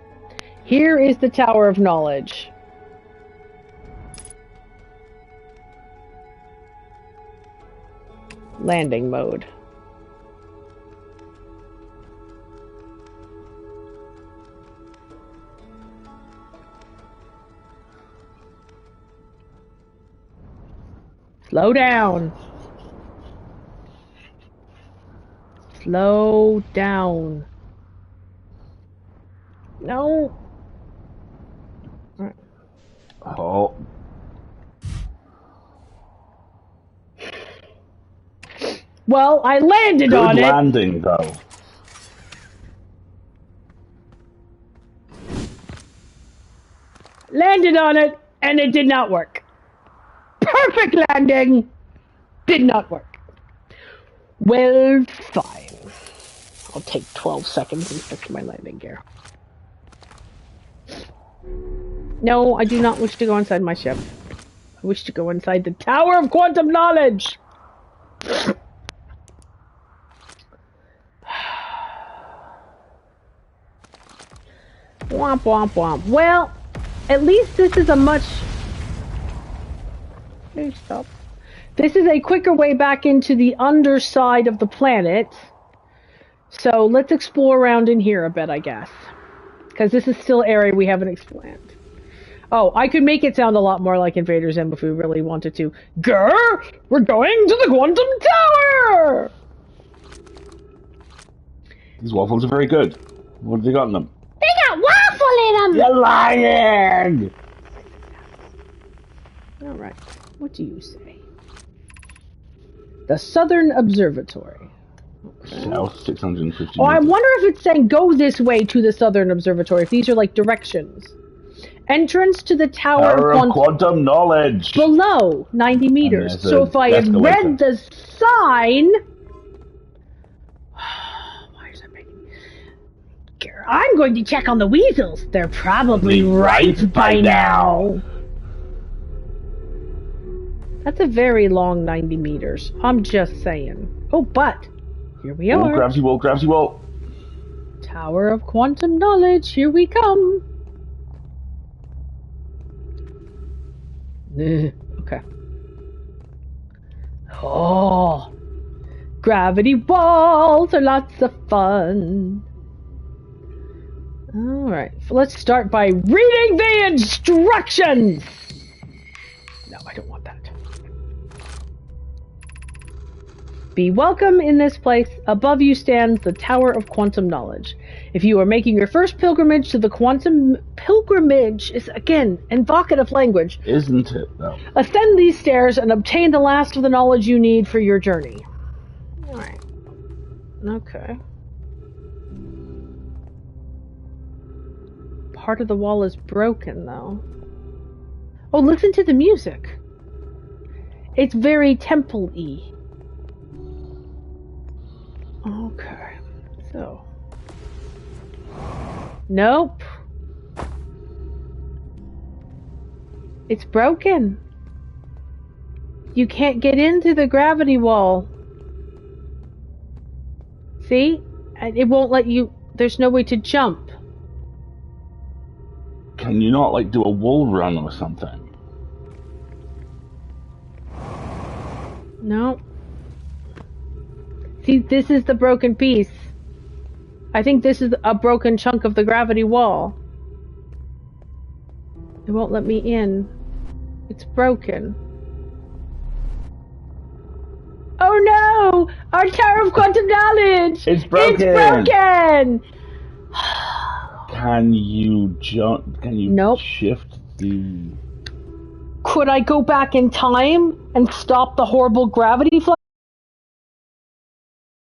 Here is the Tower of Knowledge. Landing mode. Slow down. Slow down. No. Oh. Well, I landed Good on it. landing, though. Landed on it, and it did not work. Perfect landing. Did not work. Well, fine. I'll take 12 seconds and fix my landing gear. No, I do not wish to go inside my ship. I wish to go inside the Tower of Quantum Knowledge. Womp womp womp. Well, at least this is a much... Hey, stop. This is a quicker way back into the underside of the planet. So let's explore around in here a bit, I guess. Because this is still area we haven't explored. Oh, I could make it sound a lot more like Invader Zim if we really wanted to. Grr! We're going to the Quantum Tower! These waffles are very good. What have they got in them? They got waffle in them! You're lying! Alright, what do you say? The Southern Observatory. Okay. South 650 Oh, I meters. wonder if it's saying go this way to the Southern Observatory, if these are like directions. Entrance to the Tower of Quantum Knowledge! Below 90 meters. So if I had read the sign... Why is that making... I'm going to check on the weasels. They're probably right by now. That's a very long 90 meters. I'm just saying. Oh, but here we are. Gravity wall, gravity wall. Tower of Quantum Knowledge. Here we come. Okay. Oh, gravity walls are lots of fun. All right, so let's start by reading the instructions. No, I don't want that. Be welcome in this place. Above you stands the Tower of Quantum Knowledge. If you are making your first pilgrimage to the quantum... Pilgrimage is, again, evocative language. Isn't it, though? Ascend these stairs and obtain the last of the knowledge you need for your journey. Alright. Okay. Part of the wall is broken, though. Oh, listen to the music. It's very temple-y. Okay, so. Nope. It's broken. You can't get into the gravity wall. See? And it won't let you. There's no way to jump. Can you not, like, do a wall run or something? No. See, this is the broken piece. I think this is a broken chunk of the gravity wall. It won't let me in. It's broken. Oh no! Our Tower of Quantum Knowledge! It's broken! It's broken! Can you jump? Can you Nope. shift the... Could I go back in time and stop the horrible gravity flow?